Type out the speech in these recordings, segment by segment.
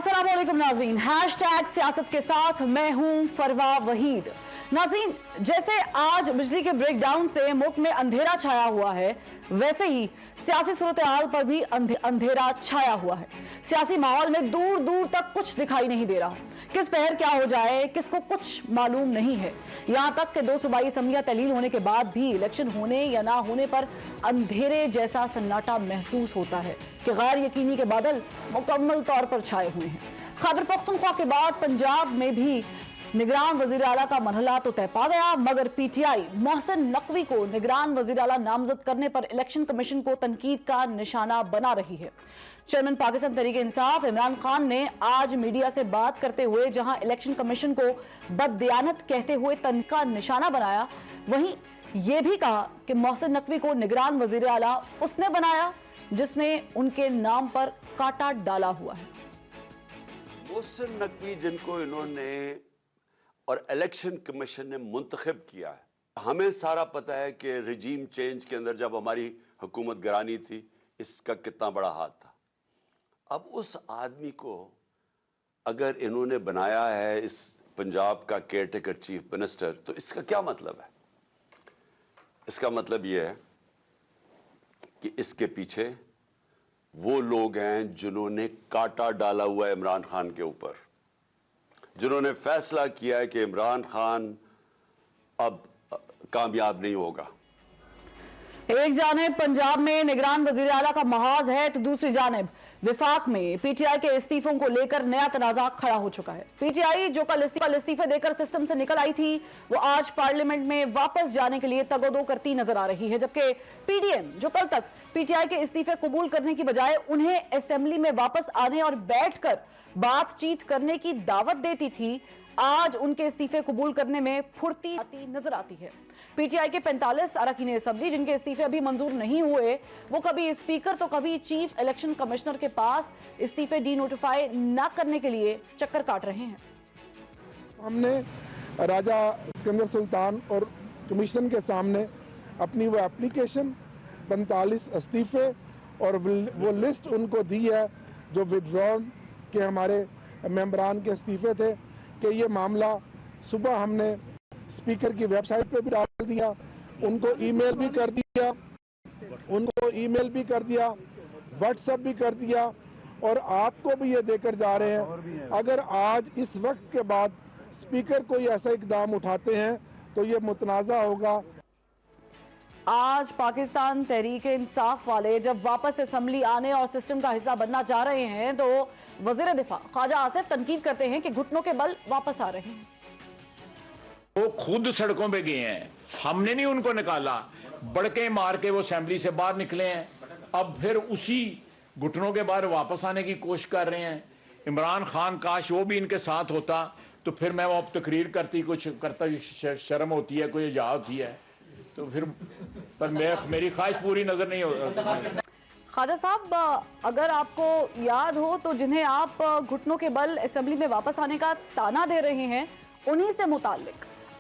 अस्सलाम वालेकुम नाज़रीन, हैशटैग सियासत के साथ मैं हूं फरवा वहीद। नाज़रीन, जैसे आज बिजली के ब्रेकडाउन से मुल्क में अंधेरा छाया हुआ है, वैसे ही सियासी सूरत-ए-हाल पर भी अंधेरा छाया हुआ है। सियासी माहौल में दूर दूर तक कुछ दिखाई नहीं दे रहा। किस पहर क्या हो जाए किसको कुछ मालूम नहीं है। यहां तक कि 2 सूबाई असम्बलियां तलील होने के बाद भी इलेक्शन होने या ना होने पर अंधेरे जैसा सन्नाटा महसूस होता है कि गैर यकीनी के बादल मुकम्मल तौर पर छाए हुए हैं। खैबर पख्तूनख्वा के बाद पंजाब में भी निगरान वजीर आला का मरहला तो तय पा गया, मगर पीटीआई मोहसिन नकवी को निगरान वजीर आला नामजद करने पर इलेक्शन कमीशन को तनकीद का निशाना बना रही है। चेयरमैन पाकिस्तान तहरीक इंसाफ इमरान खान ने आज मीडिया से बात करते हुए जहां इलेक्शन कमीशन को बददियानत कहते हुए तनकीद का निशाना बनाया, वहीं यह भी कहा कि मोहसिन नकवी को निगरान वजीर आला उसने बनाया जिसने उनके नाम पर कांटा डाला हुआ है। मोहसिन नकवी जिनको इन्होंने और इलेक्शन कमीशन ने मुंतखब किया है, हमें सारा पता है कि रिजीम चेंज के अंदर जब हमारी हुकूमत गिरानी थी, इसका कितना बड़ा हाथ था। अब उस आदमी को अगर इन्होंने बनाया है इस पंजाब का केयरटेकर चीफ मिनिस्टर, तो इसका क्या मतलब है? इसका मतलब यह है कि इसके पीछे वो लोग हैं जिन्होंने कांटा डाला हुआ है इमरान खान के ऊपर, जिन्होंने फैसला किया है कि इमरान खान अब कामयाब नहीं होगा। एक जानिब पंजाब में निगरान वजीर आला का महाज है, तो दूसरी जानिब विफाक में पीटीआई के इस्तीफों को लेकर नया तनाजा खड़ा हो चुका है। पीटीआई जो कल इस्तीफे देकर सिस्टम से निकल आई थी, वो आज पार्लियामेंट में वापस जाने के लिए तगोदो करती नजर आ रही है, जबकि पीडीएम जो कल तक पीटीआई के इस्तीफे कबूल करने की बजाय उन्हें असेंबली में वापस आने और बैठकर बातचीत करने की दावत देती थी, आज उनके इस्तीफे कबूल करने में फुर्ती नजर आती है। पीटीआई के 45 अरकान असेंबली जिनके इस्तीफे अभी मंजूर नहीं हुए, वो कभी स्पीकर तो कभी चीफ इलेक्शन कमिश्नर के पास इस्तीफे डी नोटिफाई न करने के लिए चक्कर काट रहे हैं। हमने राजा सिकंदर सुल्तान और कमीशन के सामने अपनी वो एप्लीकेशन 45 इस्तीफे और वो लिस्ट उनको दी है जो विड्रॉन के हमारे मेंबरान के इस्तीफे थे, कि ये मामला सुबह हमने स्पीकर की वेबसाइट पे भी डाल दिया, उनको ईमेल भी कर दिया, व्हाट्सएप भी कर दिया, और आपको भी ये देकर जा रहे हैं। अगर आज इस वक्त के बाद स्पीकर कोई ऐसा इकदाम उठाते हैं तो ये मुतनाज़ा होगा। आज पाकिस्तान तहरीक इंसाफ वाले जब वापस असेंबली आने और सिस्टम का हिस्सा बनना चाह रहे हैं, तो वजीर दिफा ख्वाजा आसिफ तनकीद करते हैं कि घुटनों के बल वापस आ रहे हैं। वो खुद सड़कों पे गए हैं, हमने नहीं उनको निकाला, बड़के मार के वो असेंबली से बाहर निकले हैं। अब फिर उसी घुटनों के बाहर वापस आने की कोशिश कर रहे हैं। इमरान खान काश वो भी इनके साथ होता, तो फिर मैं वो अब तकरीर करती, कुछ करता, शर्म होती है, कोई इजा होती है, तो फिर पर मेरी ख्वाहिश पूरी नजर नहीं हो। ख्वाजा साहब, अगर आपको याद हो तो जिन्हें आप घुटनों के बल असेंबली में वापस आने का ताना दे रहे हैं, उन्हीं से मुताल्लिक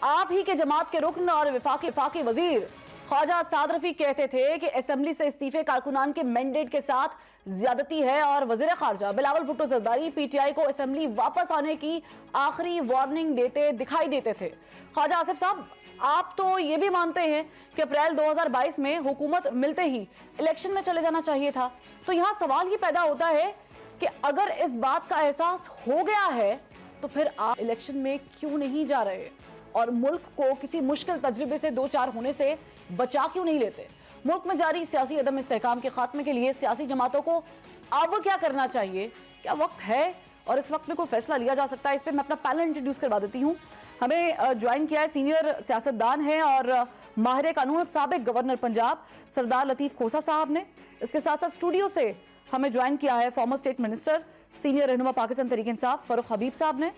आप ही के जमात के रुकन और विफाकी वजीर ख्वाजा साद रफी कहते थे कि असेंबली से इस्तीफे कारकुनान के मैंडेट के साथ ज्यादती है, और वजीर खारजा बिलावल भुट्टो जरदारी पीटीआई को असेंबली वापस आने की आखिरी वार्निंग देते दिखाई देते थे। ख्वाजा आसिफ साहब, आप तो ये भी मानते हैं कि अप्रैल 2022 में हुकूमत मिलते ही इलेक्शन में चले जाना चाहिए था, तो यहां सवाल ही पैदा होता है कि अगर इस बात का एहसास हो गया है, तो फिर आप इलेक्शन में क्यों नहीं जा रहे और मुल्क को किसी मुश्किल तजर्बे से दो चार होने से बचा क्यों नहीं लेते? मुल्क में जारी सियासी अदम इस्तेहकाम के खात्मे के लिए सियासी जमातों को अब क्या करना चाहिए? क्या वक्त है और इस वक्त में कोई फैसला लिया जा सकता है? इस पर मैं अपना पैनल इंट्रोड्यूस करवा देती हूँ। हमें ज्वाइन किया है सीनियर सियासतदान है और माहिर कानून साबिक गवर्नर पंजाब सरदार लतीफ़ खोसा साहब ने। इसके साथ साथ स्टूडियो से हमें ज्वाइन किया है फॉर्मर स्टेट मिनिस्टर सीनियर रहनुमा पाकिस्तान तहरीक इंसाफ फरूख हबीब साहब ने,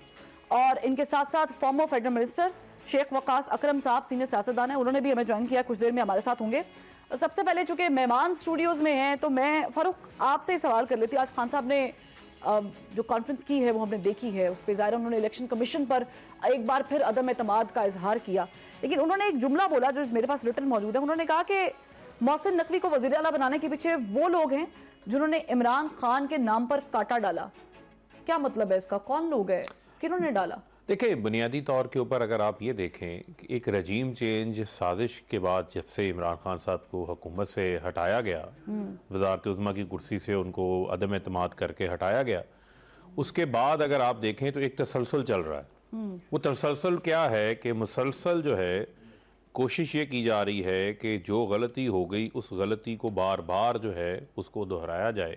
और इनके साथ साथ former federal minister Sheikh Waqas Akram साहब सीनियर सियासतदान है, उन्होंने भी हमें ज्वाइन किया, कुछ देर में हमारे साथ होंगे। सबसे पहले चूंकि मेहमान स्टूडियोज में हैं, तो मैं फरूख आपसे ही सवाल कर लेती हूँ। आज खान साहब ने जो कॉन्फ्रेंस की है वो हमने देखी है, उस पर ज़ाहिर उन्होंने इलेक्शन कमीशन पर एक बार फिर अदम एतमाद का इजहार किया, लेकिन उन्होंने एक जुमला बोला जो मेरे पास रिटन मौजूद है। उन्होंने कहा कि मोहसिन नकवी को वज़ीर आला बनाने के पीछे वो लोग हैं जिन्होंने इमरान खान के नाम पर कांटा डाला। क्या मतलब है इसका? कौन लोग हैं, किन्होंने डाला? देखिए, बुनियादी तौर के ऊपर अगर आप ये देखें कि एक रजीम चेंज साजिश के बाद जब से इमरान खान साहब को हुकूमत से हटाया गया, वज़ारत उज़्मा की कुर्सी से उनको अदम एतमाद करके हटाया गया, उसके बाद अगर आप देखें तो एक तसलसल चल रहा है। वो तसलसल क्या है कि मुसलसल जो है कोशिश ये की जा रही है कि जो गलती हो गई उस गलती को बार बार जो है उसको दोहराया जाए।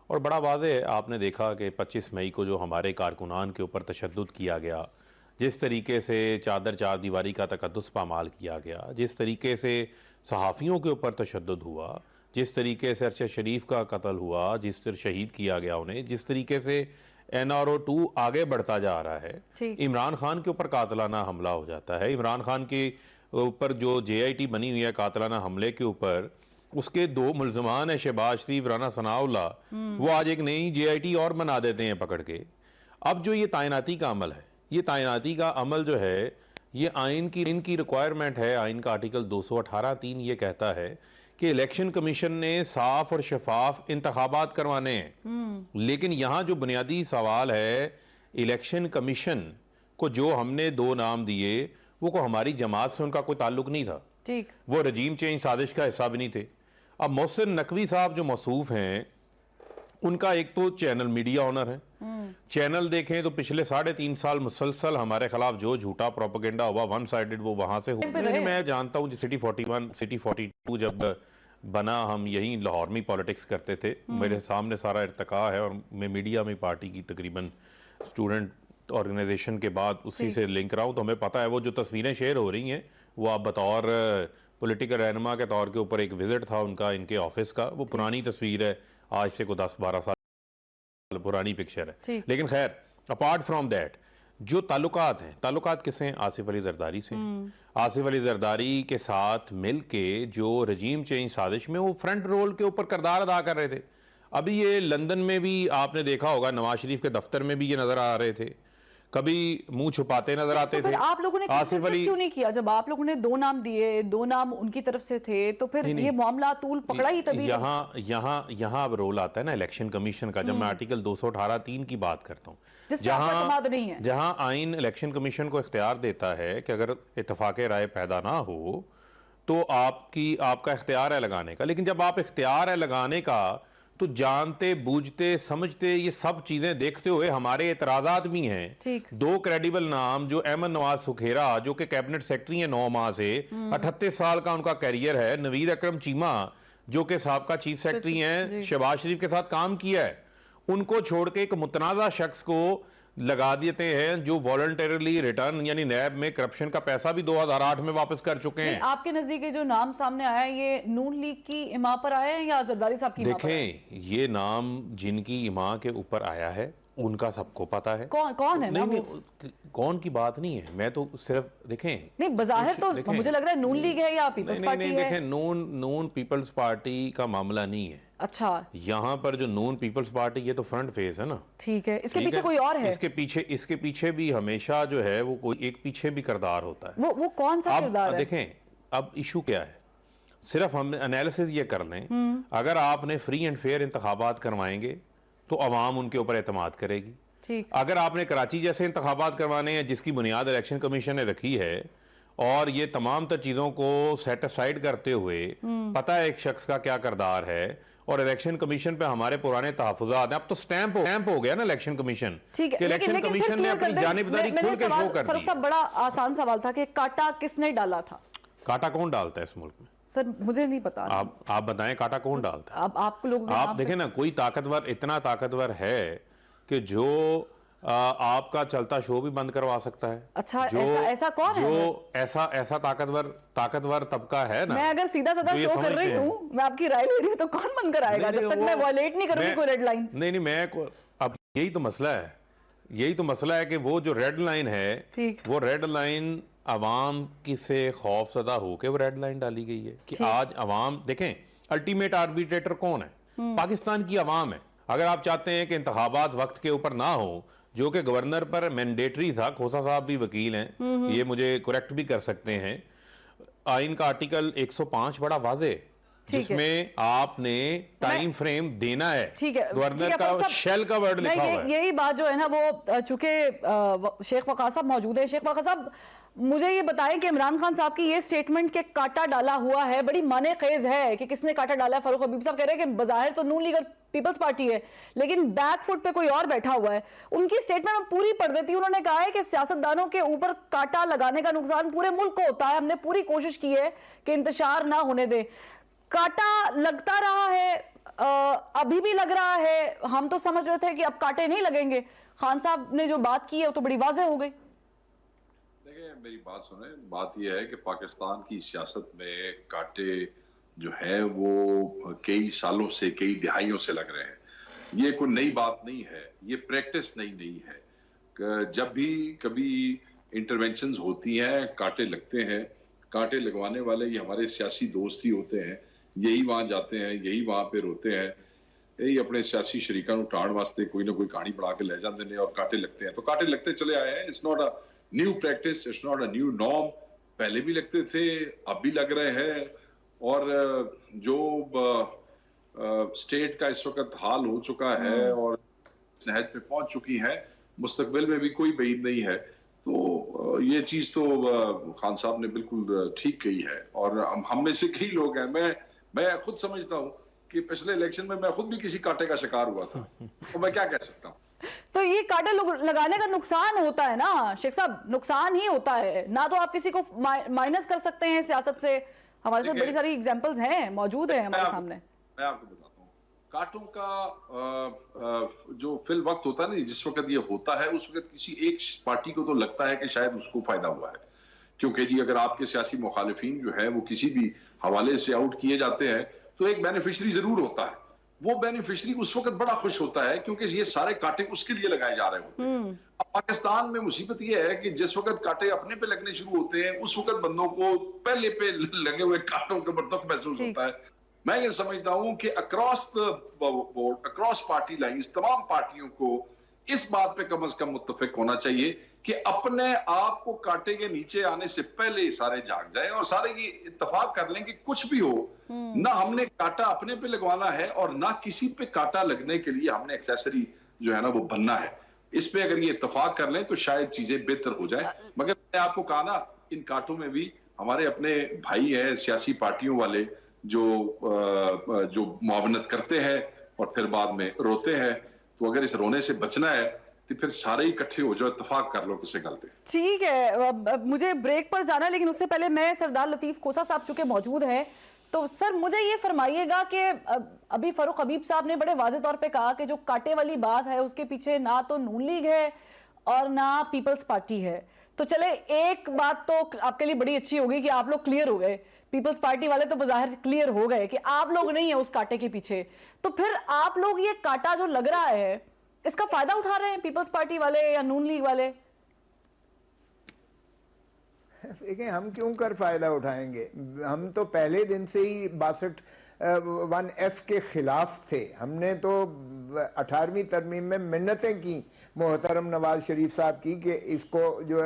और बड़ा वाज़ेह है, आपने देखा कि 25 मई को जो हमारे कारकुनान के ऊपर तशद्दुद किया गया, जिस तरीके से चादर चार दीवारी का तकद्दुस पामाल किया गया, जिस तरीके से सहाफ़ियों के ऊपर तशद्दुद हुआ, जिस तरीके से अरशद शरीफ का कत्ल हुआ, जिस तरह शहीद किया गया उन्हें, जिस तरीके से NRO 2 आगे बढ़ता जा रहा है, इमरान खान के ऊपर कातलाना हमला हो जाता है। इमरान खान के ऊपर जो JIT बनी हुई है कातलाना हमले के ऊपर, उसके 2 मुल्ज़मान है शहबाज शरीफ, राना सनाउल्लाह, वो आज एक नई JIT और बना देते हैं पकड़ के। अब जो ये तैनाती का अमल है, ये तैनाती का अमल जो है ये आइन की इनकी रिक्वायरमेंट है। आइन का आर्टिकल 218(3) ये कहता है कि इलेक्शन कमीशन ने साफ और शफाफ इंतखाबात करवाने हैं। लेकिन यहाँ जो बुनियादी सवाल है, इलेक्शन कमीशन को जो हमने 2 नाम दिए वो को हमारी जमात से उनका कोई ताल्लुक नहीं था, ठीक, वो रजीम चेंज साजिश का हिस्सा भी नहीं थे। अब मोहसिन नकवी साहब जो मौसूफ हैं, उनका एक तो चैनल मीडिया ऑनर है, चैनल देखें तो पिछले 3.5 साल मुसलसल हमारे खिलाफ जो झूठा प्रोपेगेंडा हुआ, वन साइडेड, वो वहां से हुआ। मैं जानता हूँ सिटी 41 सिटी 42 जब बना, हम यहीं लाहौर में पॉलिटिक्स करते थे, मेरे सामने सारा इर्तका है, और मैं मीडिया में पार्टी की तकरीबन स्टूडेंट ऑर्गेनाइजेशन के बाद उसी से लिंक रहा हूँ, तो हमें पता है वो जो तस्वीरें शेयर हो रही हैं वो आप बतौर पॉलिटिकल रहनुमा के तौर के ऊपर एक विजिट था उनका इनके ऑफिस का, वो पुरानी तस्वीर है, आज से कोई 10-12 साल पुरानी पिक्चर है। लेकिन खैर, अपार्ट फ्रॉम दैट जो ताल्लुकात हैं, ताल्लुकात किससे हैं? आसिफ अली जरदारी से। आसिफ अली जरदारी के साथ मिल के जो रजीम चेंज साजिश में वो फ्रंट रोल के ऊपर किरदार अदा कर रहे थे। अभी ये लंदन में भी आपने देखा होगा, नवाज शरीफ के दफ्तर में भी ये नजर आ रहे थे, कभी मुंह छुपाते नजर आते तो थे। आप लोगों ने आसिफ अली क्यों नहीं किया? जब आप लोगों ने 2 नाम दिए, 2 नाम उनकी तरफ से थे, तो फिर ये मामला तूल पकड़ा ही तभी। यहाँ अब रोल आता है ना इलेक्शन कमीशन का, जब मैं आर्टिकल 218(3) की बात करता हूँ, जहाँ आइन इलेक्शन कमीशन को इख्तियार देता है कि अगर इत्तफाक राय पैदा ना हो तो आपका इख्तियार है लगाने का। लेकिन जब आप इख्तियार है लगाने का तो जानते बूझते समझते ये सब चीजें देखते हुए हमारे एतराजात भी हैं। 2 क्रेडिबल नाम, जो अहमद नवाज सुखेरा जो कि कैबिनेट सेक्रेटरी है 9 माह से, 38 साल का उनका कैरियर है, नवीद अकरम चीमा जो कि साहब का चीफ सेक्रेटरी हैं, शहबाज शरीफ के साथ काम किया है, उनको छोड़ के एक मुतनाज़ा शख्स को लगा देते हैं जो वॉलंटरली रिटर्न यानी नैब में करप्शन का पैसा भी 2008 में वापस कर चुके हैं। आपके नजदीक जो नाम सामने आया है, ये नून लीग की इमा पर आया है या जरदारी साहब की इमा पर? देखें, ये नाम जिनकी इमा के ऊपर आया है उनका सबको पता है। कौन है? नहीं, कौन की बात नहीं है, मैं तो सिर्फ देखें, नहीं बज़ाहिर तो मुझे लग रहा है नून लीग है या पीपल्स पार्टी है। देखें, नून पीपल्स पार्टी का मामला नहीं है। अच्छा, यहाँ पर जो नून पीपल्स पार्टी, ये तो फ्रंट फेस है ना। ठीक है, इसके पीछे कोई और है? इसके पीछे भी हमेशा जो है वो कोई एक पीछे भी किरदार होता है। वो कौन सा किरदार है? देखें, अब इशू क्या है, सिर्फ हम एनालिसिस ये कर लें, अगर आपने फ्री एंड फेयर इंतखाबात करवाएंगे तो अवाम उनके ऊपर एतमाद करेगी। ठीक, अगर आपने कराची जैसे इंतखाबात करवाने हैं जिसकी बुनियाद इलेक्शन कमीशन ने रखी है, और ये तमाम तर चीज़ों को सेट असाइड करते हुए पता है एक शख्स का क्या किरदार है, और इलेक्शन कमीशन पे हमारे पुराने तहफ़्फ़ुज़ात हैं, अब तो स्टैंप हो गया ना इलेक्शन कमीशन। ठीक है, इलेक्शन कमीशन ने अपनी जानिबदारी खुल के शो कर दी। फरूख साहब, बड़ा आसान सवाल था कि काटा किसने डाला था? काटा कौन डालता है इस मुल्क में? सर मुझे नहीं पता। आप बताएं, काटा कौन डालता है? आप लोग आप देखें ना, कोई ताकतवर इतना ताकतवर है कि जो आपका चलता शो भी बंद करवा सकता है। अच्छा, ऐसा कौन है? जो ऐसा ताकतवर तबका है ना। मैं अगर सीधा साधा शो कर रही हूँ, मैं आपकी राय ले रही हूँ, तो कौन बंद कराएगा जब तक मैं वायलेट नहीं करूंगी कोई रेड लाइंस? नहीं, अब यही तो मसला है कि वो जो रेड लाइन है, वो रेड लाइन अवाम की से खौफ ज़दा होकर वो रेड लाइन डाली गई है कि आज अवाम देखें, अल्टीमेट आर्बिट्रेटर कौन है? पाकिस्तान की अवाम है। अगर आप चाहते हैं कि इंतखाबात वक्त के ऊपर ना हो, जो कि गवर्नर पर मैंडेटरी था, खोसा साहब भी वकील हैं, ये मुझे करेक्ट भी कर सकते हैं, आइन का आर्टिकल 105 बड़ा वाज़े जिसमें आपने टाइम फ्रेम देना है। ठीक है, गवर्नर का फारूक साहब, शेल का वर्ड लिखा हुआ है। यही बात जो है ना, वो चूंकि शेख वक़ास साहब मौजूद है, शेख वक़ास साहब मुझे ये बताएं कि इमरान खान साहब की ये स्टेटमेंट के काटा डाला हुआ है, बड़ी माने खेज है कि किसने काटा डाला है। फारूक हबीब साहब कह रहे हैं कि बज़ाहिर तो नून लीग और पीपल्स पार्टी है, लेकिन बैक फुट पे कोई और बैठा हुआ है। उनकी स्टेटमेंट हम पूरी पढ़ देती हूँ। उन्होंने कहा है कि सियासतदानों के ऊपर काटा लगाने का नुकसान पूरे मुल्क को होता है, हमने पूरी कोशिश की है कि इंतशार ना होने दे। काटा लगता रहा है, अभी भी लग रहा है। हम तो समझ रहे थे कि अब कांटे नहीं लगेंगे। खान साहब ने जो बात की है वो तो बड़ी वाज़ेह हो गई। देखिए, मेरी बात सुने। बात यह है कि पाकिस्तान की सियासत में कांटे जो है वो कई सालों से, कई दिहाइयों से लग रहे हैं। ये कोई नई बात नहीं है, ये प्रैक्टिस नई नहीं है। जब भी कभी इंटरवेंशंस होती हैं, कांटे लगते हैं। कांटे लगवाने वाले ये हमारे सियासी दोस्त ही होते हैं। यही वहां जाते हैं, यही वहां पे रोते हैं, यही अपने सियासी शरीका उठाने वास्ते कोई ना कोई कहानी बढ़ा के ले जाते हैं और कांटे लगते हैं। तो कांटे लगते चले आए हैं। It's not a new practice, it's not a new norm. पहले भी लगते थे, अब भी लग रहे हैं। और जो स्टेट का इस वक्त हाल हो चुका है और नहज पे पहुंच चुकी है, मुस्तकबिल में भी कोई बईद नहीं है। तो ये चीज तो खान साहब ने बिल्कुल ठीक कही है। और हम में से कई लोग हैं, मैं खुद समझता हूँ कि पिछले इलेक्शन में मैं खुद भी किसी कांटे का शिकार हुआ था। तो मैं क्या कह सकता हूँ। तो ये कांटे लगाने का नुकसान होता है ना शेख साहब, नुकसान ही होता है ना। तो आप किसी को माइनस कर सकते हैं सियासत से। हमारे साथ बड़ी सारी एग्जांपल्स हैं, मौजूद है हमारे सामने। मैं आपको बताता हूँ, कांटों का जो फिल वक्त होता है ना, जिस वक्त ये होता है, उस वक्त किसी एक पार्टी को तो लगता है कि शायद उसको फायदा हुआ है। क्योंकि जी अगर आपके सियासी मुखालिफिन जो है वो किसी भी हवाले से आउट किए जाते हैं तो एक बेनिफिशरी जरूर होता है। वो बेनिफिशरी उस वक्त बड़ा खुश होता है क्योंकि ये सारे कांटे उसके लिए लगाए जा रहे होते हैं। अब पाकिस्तान में मुसीबत ये है कि जिस वक्त कांटे अपने पे लगने शुरू होते हैं, उस वक्त बंदों को पहले पे लगे हुए कांटों के ऊपर दुख महसूस होता है। मैं ये समझता हूं कि across the board, across party lines, तमाम पार्टियों को इस बात पे कम से कम मुत्तफिक होना चाहिए कि अपने आप को कांटे के नीचे आने से पहले सारे जाग जाएं और सारे ये इत्तेफाक कर लें कि कुछ भी हो, ना हमने कांटा अपने पे लगवाना है और ना किसी पे कांटा लगने के लिए हमने एक्सेसरी जो है ना वो बनना है। इस पे अगर ये इत्तेफाक कर लें तो शायद चीजें बेहतर हो जाए। मगर मैंने आपको कहा ना, इन कांटों में भी हमारे अपने भाई हैं सियासी पार्टियों वाले जो मुआवनत करते हैं और फिर बाद में रोते हैं। तो अगर इस रोने से बचना है तो फिर सारे इकट्ठे हो जाओ, इत्तेफाक कर लो किसे गलती। ठीक है, मुझे ब्रेक पर जाना है, लेकिन उससे पहले मैं सरदार लतीफ कोसा साहब चुके मौजूद हैं, तो सर मुझे ये फरमाइएगा कि अभी फारूक हबीब साहब ने बड़े वाज़ेह तौर पे कहा कि जो कांटे वाली बात है उसके पीछे ना तो नून लीग है और ना पीपल्स पार्टी है। तो चले, एक बात तो आपके लिए बड़ी अच्छी होगी कि आप लोग क्लियर हो गए, पीपल्स पार्टी वाले तो बज़ाहिर क्लियर हो गए कि आप लोग नहीं है उस कांटे के पीछे। तो फिर आप लोग ये कांटा जो लग रहा है इसका फायदा उठा रहे हैं, पीपल्स पार्टी वाले या नून लीग वाले? देखिए, हम क्यों कर फायदा उठाएंगे? हम तो पहले दिन से ही 62(1)(f) के खिलाफ थे। हमने तो 18वीं तरमीम में मिन्नतें की मोहतरम नवाज शरीफ साहब की कि इसको जो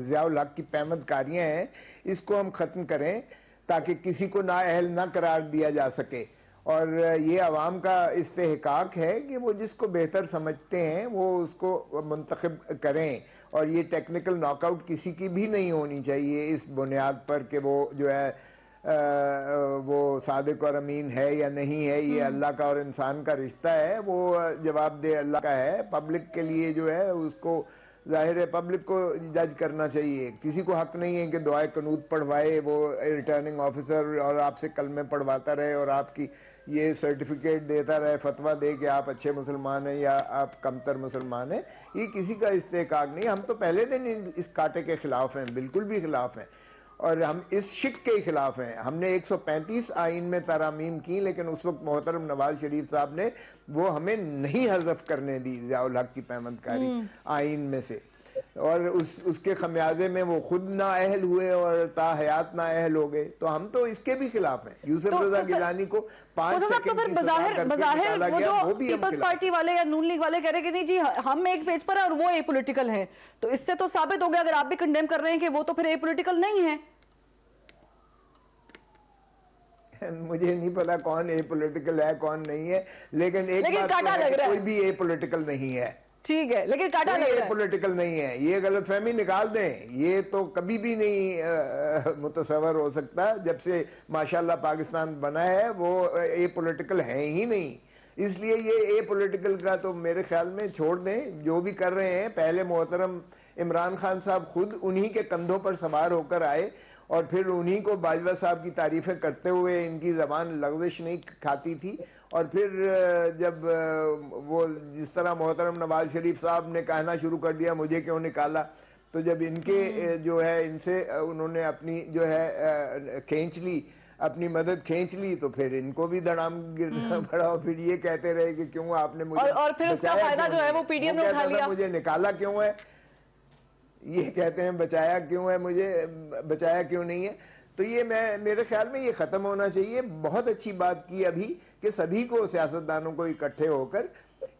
ज़ियाउल हक की पैमदकारियां हैं इसको हम ख़त्म करें ताकि किसी को नाअहल ना करार दिया जा सके। और ये अवाम का इस्तेहकाक है कि वो जिसको बेहतर समझते हैं वो उसको मुंतखब करें। और ये टेक्निकल नॉकआउट किसी की भी नहीं होनी चाहिए इस बुनियाद पर कि वो जो है वो सादिक और अमीन है या नहीं है। ये अल्लाह का और इंसान का रिश्ता है, वो जवाबदेह अल्लाह का है। पब्लिक के लिए जो है उसको जाहिर है पब्लिक को जज करना चाहिए। किसी को हक नहीं है कि दुआए कनूत पढ़वाए वो रिटर्निंग ऑफिसर और आपसे कलमे पढ़वाता रहे और आपकी ये सर्टिफिकेट देता रहे, फतवा दे कि आप अच्छे मुसलमान हैं या आप कमतर मुसलमान हैं। ये किसी का इस्तेहकाक नहीं। हम तो पहले दिन इस कांटे के खिलाफ हैं, बिल्कुल भी खिलाफ हैं। और हम इस शिक के खिलाफ हैं। हमने 135 आइन में तरामीम की, लेकिन उस वक्त मोहतरम नवाज शरीफ साहब ने वो हमें नहीं हज़फ करने दी ज़ियाउल हक की पैमदकारी आइन में से। और उसके खमियाजे में वो खुद नाअहल हुए और ताहयात नाअहल हो गए। तो हम तो इसके भी खिलाफ हैं। यूसुफ रजा गिलानी को 5 सेकंड की बज़ाहिर वो जो पीपल्स पार्टी वाले या नून लीग वाले कह रहे कि नहीं जी हम एक पेज पर और वो एपॉलिटिकल है, तो इससे तो साबित हो गया अगर आप भी कंडेम कर रहे हैं कि वो तो फिर एपॉलिटिकल नहीं है। मुझे नहीं पता कौन ए पॉलिटिकल है कौन नहीं है, लेकिन एक लेकिन बात काटा तो है लग कि रहा है। कोई भी ए पॉलिटिकल नहीं है। ठीक है, लेकिन काटा लग रहा है। पॉलिटिकल नहीं है, ये गलतफहमी निकाल दें। ये तो कभी भी नहीं मुतसव्वर हो सकता। जब से माशाल्लाह पाकिस्तान बना है वो ए पॉलिटिकल है ही नहीं, इसलिए ये ए पॉलिटिकल का तो मेरे ख्याल में छोड़ दें। जो भी कर रहे हैं, पहले मोहतरम इमरान खान साहब खुद उन्हीं के कंधों पर सवार होकर आए और फिर उन्हीं को बाजवा साहब की तारीफें करते हुए इनकी जबान लग़ज़िश नहीं खाती थी। और फिर जब वो जिस तरह मोहतरम नवाज शरीफ साहब ने कहना शुरू कर दिया मुझे क्यों निकाला, तो जब इनके जो है इनसे उन्होंने अपनी जो है खींच ली, अपनी मदद खींच ली, तो फिर इनको भी दड़ाम गिरना पड़ा और फिर ये कहते रहे कि क्यों आपने मुझे और फिर उसका बचाया फायदा क्यों जो है नहीं? वो पीडीएम ने कहता उठा था, लिया। मुझे निकाला क्यों है, ये कहते हैं बचाया क्यों है, मुझे बचाया क्यों नहीं है। तो ये मेरे ख्याल में ये खत्म होना चाहिए। बहुत अच्छी बात की अभी कि सभी को, सियासतदानों को इकट्ठे होकर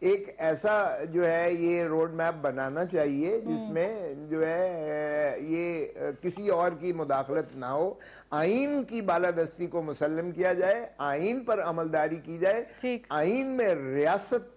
एक ऐसा जो है ये रोड मैप बनाना चाहिए जिसमें जो है ये किसी और की मुदाखलत ना हो, आइन की बालादस्ती को मुसल्लम किया जाए, आइन पर अमलदारी की जाए। ठीक। आइन में रियासत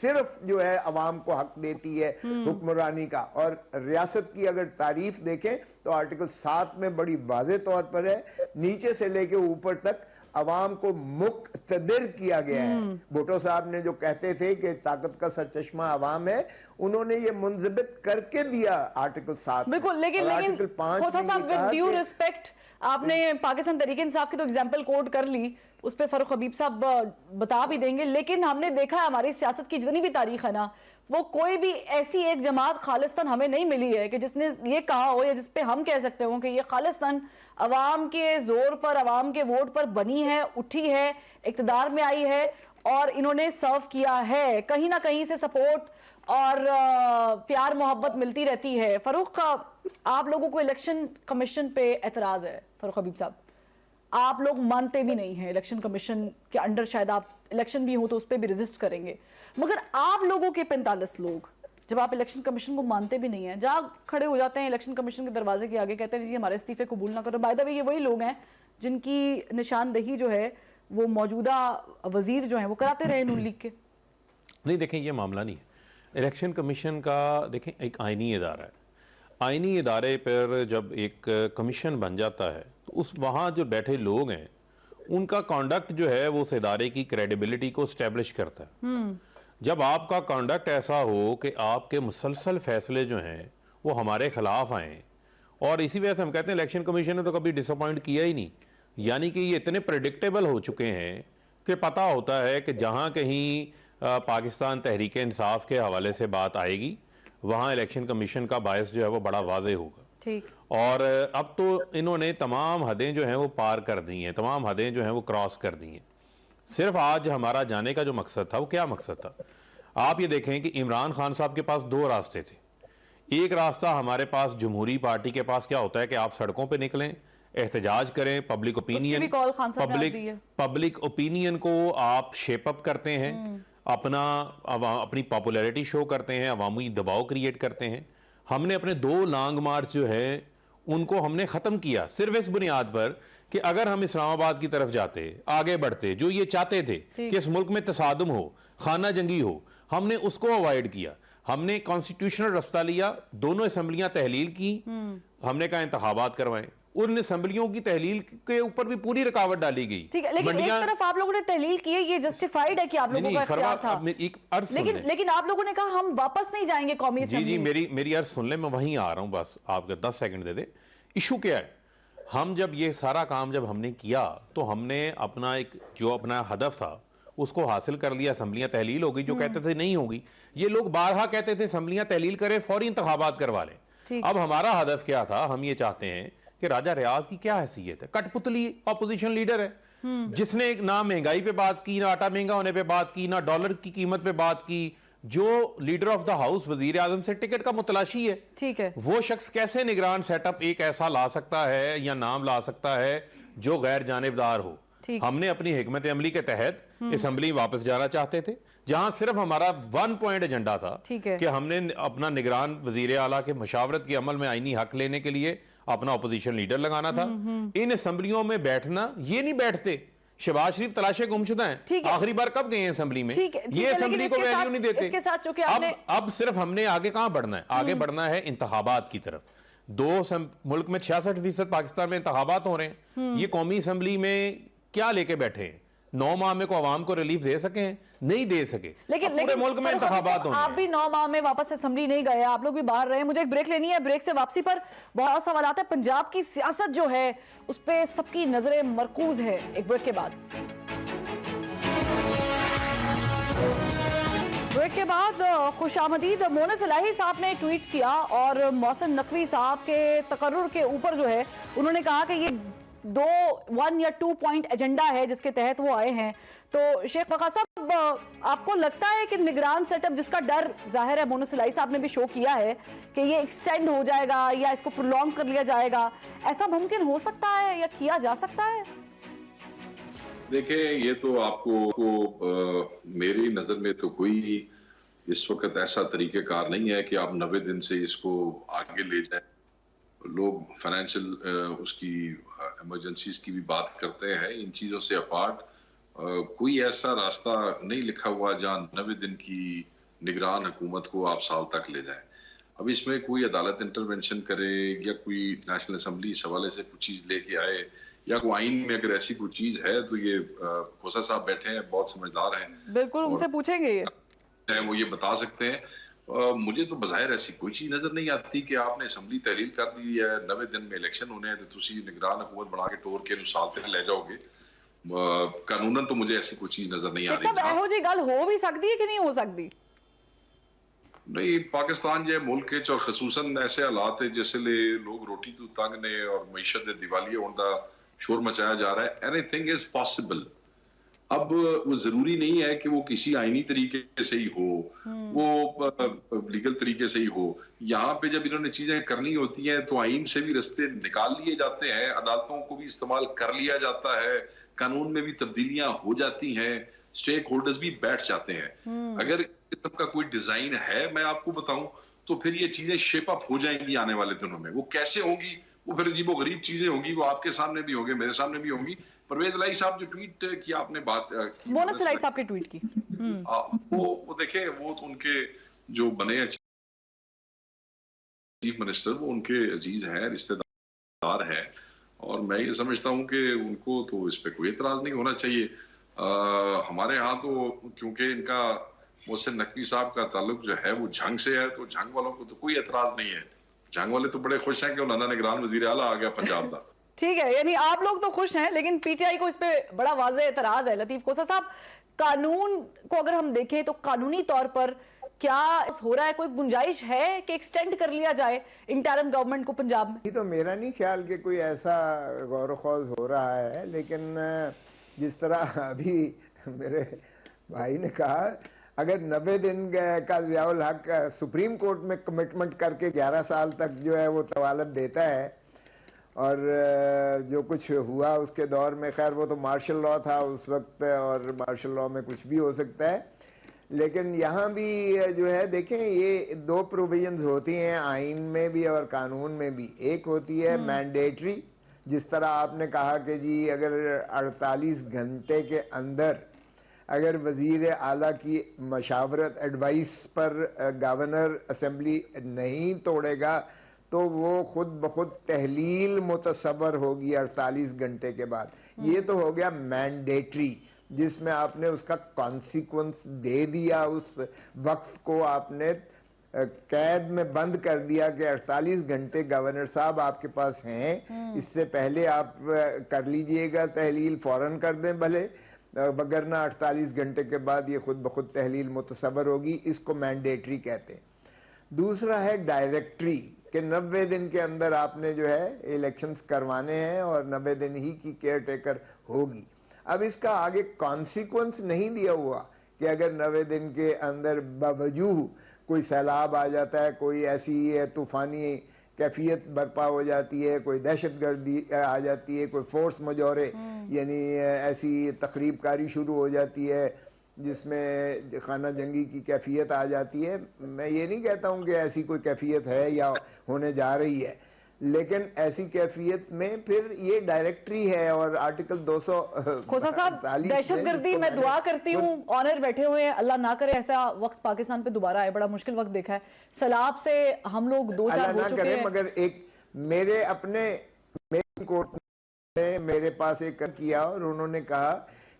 सिर्फ जो है अवाम को हक देती है हुक्मरानी का, और रियासत की अगर तारीफ देखें तो आर्टिकल 7 में बड़ी वाज़ेह तौर पर है, नीचे से लेके ऊपर तक अवाम को मुक्तदिर किया गया है। भुट्टो साहब ने जो कहते थे कि ताकत का सरचश्मा अवाम है, उन्होंने ये मुंजबित करके दिया आर्टिकल 7। बिल्कुल, लेकिन आर्टिकल 5 खोसा साहब, विद ड्यू रिस्पेक्ट, आपने पाकिस्तान तहरीक इंसाफ की तो एग्जाम्पल कोट कर ली, उस पर फरूख हबीब साहब बता भी देंगे, लेकिन हमने देखा है हमारी सियासत की जितनी भी तारीख है ना, वो कोई भी ऐसी एक जमात खालिस्तान हमें नहीं मिली है कि जिसने ये कहा हो या जिसपे हम कह सकते हो कि ये खालिस्तान अवाम के जोर पर, अवाम के वोट पर बनी है, उठी है, इक्तदार में आई है और इन्होंने सर्व किया है। कहीं ना कहीं से सपोर्ट और प्यार मोहब्बत मिलती रहती है। फरूख, आप लोगों को इलेक्शन कमीशन पे एतराज है, फरूख हबीब साहब, आप लोग मानते भी नहीं हैं इलेक्शन कमीशन के अंडर, शायद आप इलेक्शन भी हो तो उस पर भी रेजिस्ट करेंगे, मगर आप लोगों के 45 लोग जब आप इलेक्शन कमीशन को मानते भी नहीं हैं, जहाँ खड़े हो जाते हैं इलेक्शन कमीशन के दरवाजे के आगे, कहते हैं जी हमारे इस्तीफे कबूल ना करो। बाय द वे ये वही लोग हैं जिनकी निशानदही जो है वो मौजूदा वजीर जो है वो कराते रहे नून लीग के। नहीं, देखें ये मामला नहीं है इलेक्शन कमीशन का। देखें एक आइनी इदारा है, आइनी इदारे पर जब एक कमीशन बन जाता है तो उस वहाँ जो बैठे लोग हैं उनका कॉन्डक्ट जो है वो उस इदारे की क्रेडिबिलिटी को स्टैब्लिश करता है। जब आपका कॉन्डक्ट ऐसा हो कि आपके मुसलसल फैसले जो हैं वो हमारे खिलाफ आए, और इसी वजह से हम कहते हैं इलेक्शन कमीशन ने तो कभी डिसअपॉइंट किया ही नहीं, यानी कि ये इतने प्रेडिक्टेबल हो चुके हैं कि पता होता है कि जहाँ कहीं पाकिस्तान तहरीक इंसाफ के हवाले से बात आएगी वहाँ इलेक्शन कमीशन का बायस जो है वो बड़ा वाज़ेह होगा। ठीक। और अब तो इन्होंने तमाम हदें जो हैं वो पार कर दी हैं, तमाम हदें जो हैं वो क्रॉस कर दी हैं। सिर्फ आज हमारा जाने का जो मकसद था वो क्या मकसद था? आप ये देखें कि इमरान खान साहब के पास दो रास्ते थे। एक रास्ता हमारे पास जमहूरी पार्टी के पास क्या होता है कि आप सड़कों पे निकलें, एहतजाज करें, पब्लिक ओपिनियन, पब्लिक ओपिनियन को आप शेप अप करते हैं, अपनी पॉपुलैरिटी शो करते हैं, अवामी दबाव क्रिएट करते हैं। हमने अपने 2 लॉन्ग मार्च जो है उनको हमने ख़त्म किया सिर्फ इस बुनियाद पर कि अगर हम इस्लामाबाद की तरफ जाते, आगे बढ़ते, जो ये चाहते थे कि इस मुल्क में तसादुम हो, खाना जंगी हो, हमने उसको अवॉइड किया। हमने कॉन्स्टिट्यूशनल रास्ता लिया, दोनों असम्बलियां तहलील की, हमने कहा इंतखाबात करवाएं, उन असम्बलियों की तहलील के ऊपर भी पूरी रुकावट डाली गई। ठीक है, लेकिन एक तरफ आप लोगों ने तहलील की है, ये जस्टिफाइड है कि आप लोगों का इख्तियार था, लेकिन आप लोगों ने कहा हम वापस नहीं जाएंगे कौमी असेंबली। जी, मेरी अर्ज सुन ले, मैं वहीं आ रहा हूं, बस आपके 10 सेकंड दे दे। इशू क्या है? हम जब ये सारा काम जब हमने किया तो हमने अपना एक जो अपना हदफ था उसको हासिल कर लिया। असम्बलियां तहलील हो गई, जो कहते थे नहीं होगी, ये लोग बारहा कहते थे असम्बलियां तहलील करें, फौरी इंतखाबात करवा लें। अब हमारा हदफ क्या था? हम ये चाहते हैं कि राजा रियाज की क्या हैसियत है? कठपुतली अपोजिशन लीडर है, जिसने ना महंगाई पे बात की, ना आटा महंगा होने पे बात की, ना डॉलर की कीमत पे बात की, जो लीडर ऑफ द हाउस वजीर आजम से टिकट का मुतलाशी है। ठीक है, वो शख्स कैसे निगरान सेटअप एक ऐसा ला सकता है या नाम ला सकता है जो गैर जानिबदार हो? हमने अपनी हिकमत अमली के तहत असेंबली वापस जाना चाहते थे, जहां सिर्फ हमारा 1 पॉइंट एजेंडा था कि हमने अपना निगरान वजीर आला के मशावरत के अमल में आईनी हक लेने के लिए अपना अपोजिशन लीडर लगाना था। इन असेंबलियों में बैठना, ये नहीं बैठते शहबाज शरीफ तलाशे गुमशुदा ठीक हैं, है। आखिरी बार कब गए हैं असेंबली में? ठीक है, ये असेंबली को वैल्यू नहीं देते। इसके साथ चूंकि अब सिर्फ हमने आगे कहां बढ़ना है? आगे बढ़ना है इंतखाबात की तरफ। मुल्क में 66% पाकिस्तान में इंतखाबात हो रहे हैं। ये कौमी असेंबली में क्या लेके बैठे हैं? 9 माह में को आवाम को रिलीफ दे सके? नहीं दे सके। लेकिन पूरे मुल्क में इंतखाबात होने आप भी 9 माह में वापस असेंबली नहीं गए, आप लोग भी बाहर रहे। मुझे एक ब्रेक लेनी है, ब्रेक से वापसी पर बहुत सवाल आता है। पंजाब की सियासत जो है उस पर सबकी नजरें मरकूज है। एक ब्रेक के बाद खुशामदीद मोनस इलाही साहब ने ट्वीट किया और मोहसिन नकवी साहब के तकर्रुर के ऊपर जो है उन्होंने कहा कि ये 1 या 2 पॉइंट एजेंडा है जिसके तहत वो आए हैं। तो शेख वक़ार साहब, आपको लगता है कि निगरान सेटअप जिसका डर जाहिर है मोनस इलाही साहब ने भी शो किया है कि ये एक्सटेंड हो जाएगा या इसको प्रोलॉन्ग कर लिया जाएगा, ऐसा मुमकिन हो सकता है या किया जा सकता है? देखिए, ये तो आपको मेरी नजर में तो कोई इस वक्त ऐसा तरीकेकार नहीं है कि आप 90 दिन से इसको आगे ले जाए। लोग फाइनेंशियल उसकी इमरजेंसीज की भी बात करते हैं। इन चीजों से अपार्ट कोई ऐसा रास्ता नहीं लिखा हुआ जहां 90 दिन की निगरान हुकूमत को आप साल तक ले जाएं। अब इसमें कोई अदालत इंटरवेंशन करे या कोई नेशनल असेंबली इस हवाले से कुछ चीज लेके आए या कोई आइन में अगर ऐसी कोई चीज है तो ये खोसा साहब बैठे हैं, बहुत समझदार हैं, बिल्कुल उनसे पूछेंगे ये वो ये बता सकते हैं। मुझे तो बज़ाहिर ऐसी कोई चीज नजर नहीं आती कि आपने असेंबली तहलील कर दी है, 90 दिन में इलेक्शन होने हैं तो तुसी निगरान हुकूमत बना के टोर के साल तक ले जाओगे। कानूनन तो मुझे ऐसी कोई चीज नजर नहीं आ रही। ਇਹੋ ਜਿਹੀ ਗੱਲ हो भी सकती है कि नहीं हो सकती? नहीं, पाकिस्तान जो मुल्क है और खसूसन ऐसे हालात है जिससे लोग रोटी तो तंग ने और मईशत दे दिवालिया होने का शोर मचाया जा रहा है। Anything is possible. अब वो जरूरी नहीं है कि वो किसी आईनी तरीके से ही हो, वो लीगल तरीके से ही हो। यहाँ पे जब इन्होंने चीजें करनी होती हैं तो आइन से भी रास्ते निकाल लिए जाते हैं, अदालतों को भी इस्तेमाल कर लिया जाता है, कानून में भी तब्दीलियां हो जाती हैं, स्टेक होल्डर्स भी बैठ जाते हैं। अगर इस तरह का कोई डिजाइन है, मैं आपको बताऊं, तो फिर ये चीजें शेप अप हो जाएंगी आने वाले दिनों में। वो कैसे होंगी, वो फिर अजीबो गरीब चीजें होंगी, वो आपके सामने भी होंगे, मेरे सामने भी होंगी। परवेज इलाही साहब जो ट्वीट की आपने बात की, मोनस इलाही साहब की ट्वीट की, वो देखे, वो तो उनके जो बने हैं चीफ मिनिस्टर, वो उनके अजीज हैं, रिश्तेदार हैं, और मैं ये समझता हूं कि उनको तो इस पे कोई एतराज नहीं होना चाहिए। हमारे यहाँ तो क्योंकि इनका मोहसिन नकवी साहब का ताल्लुक जो है वो झंग से है, तो झंग वालों को तो कोई एतराज नहीं है। झंग वाले तो बड़े खुश हैं कि उन्होंने निगरान वजीर आला आ गया पंजाब का। ठीक है, यानी आप लोग तो खुश हैं, लेकिन पीटीआई को इस पे बड़ा वाज़ेह एतराज है। लतीफ खोसा साहब, कानून को अगर हम देखें तो कानूनी तौर पर क्या हो रहा है? कोई गुंजाइश है कि एक्सटेंड कर लिया जाए इंटरिम गवर्नमेंट को पंजाब में? तो मेरा नहीं ख्याल कि कोई ऐसा गौर खौज हो रहा है, लेकिन जिस तरह अभी मेरे भाई ने कहा, अगर 90 दिन का ज़ियाउल हक सुप्रीम कोर्ट में कमिटमेंट करके 11 साल तक जो है वो तवालत देता है, और जो कुछ हुआ उसके दौर में, खैर वो तो मार्शल लॉ था उस वक्त, और मार्शल लॉ में कुछ भी हो सकता है, लेकिन यहाँ भी जो है देखें, ये 2 प्रोविजंस होती हैं आइन में भी और कानून में भी। एक होती है मैंडेटरी, जिस तरह आपने कहा कि जी अगर 48 घंटे के अंदर अगर वजीर आला की मशावरत एडवाइस पर गवर्नर असेंबली नहीं तोड़ेगा तो वो खुद ब खुद तहलील मुतसबर होगी 48 घंटे के बाद। ये तो हो गया मैंडेटरी, जिसमें आपने उसका कॉन्सिक्वेंस दे दिया, उस वक्त को आपने कैद में बंद कर दिया कि 48 घंटे गवर्नर साहब आपके पास हैं, इससे पहले आप कर लीजिएगा तहलील, फौरन कर दें भले, मगर ना 48 घंटे के बाद ये खुद ब खुद तहलील मुतसबर होगी। इसको मैंडेटरी कहते हैं। दूसरा है डायरेक्टरी, कि 90 दिन के अंदर आपने जो है इलेक्शंस करवाने हैं और 90 दिन ही की केयर टेकर होगी। अब इसका आगे कॉन्सिक्वेंस नहीं दिया हुआ कि अगर 90 दिन के अंदर बावजूद कोई सैलाब आ जाता है, कोई ऐसी तूफानी कैफियत बर्पा हो जाती है, कोई दहशतगर्दी आ जाती है, कोई फोर्स मजोरे यानी ऐसी तकरीबकारी शुरू हो जाती है जिसमें खाना जंगी की कैफियत आ जाती है। मैं ये नहीं कहता हूँ कि ऐसी कोई कैफियत है या होने जा रही है, लेकिन ऐसी कैफियत में फिर ये डायरेक्टरी है और आर्टिकल 200 खोसा साहब, दहशतगर्दी मैं दुआ करती हूँ ऑनर बैठे हुए हैं, अल्लाह ना करे ऐसा वक्त पाकिस्तान पे दोबारा आए, बड़ा मुश्किल वक्त देखा है, सैलाब से हम लोग दो चार हो चुके हैं। मगर एक मेरे अपने कोर्ट ने मेरे पास एक किया और उन्होंने कहा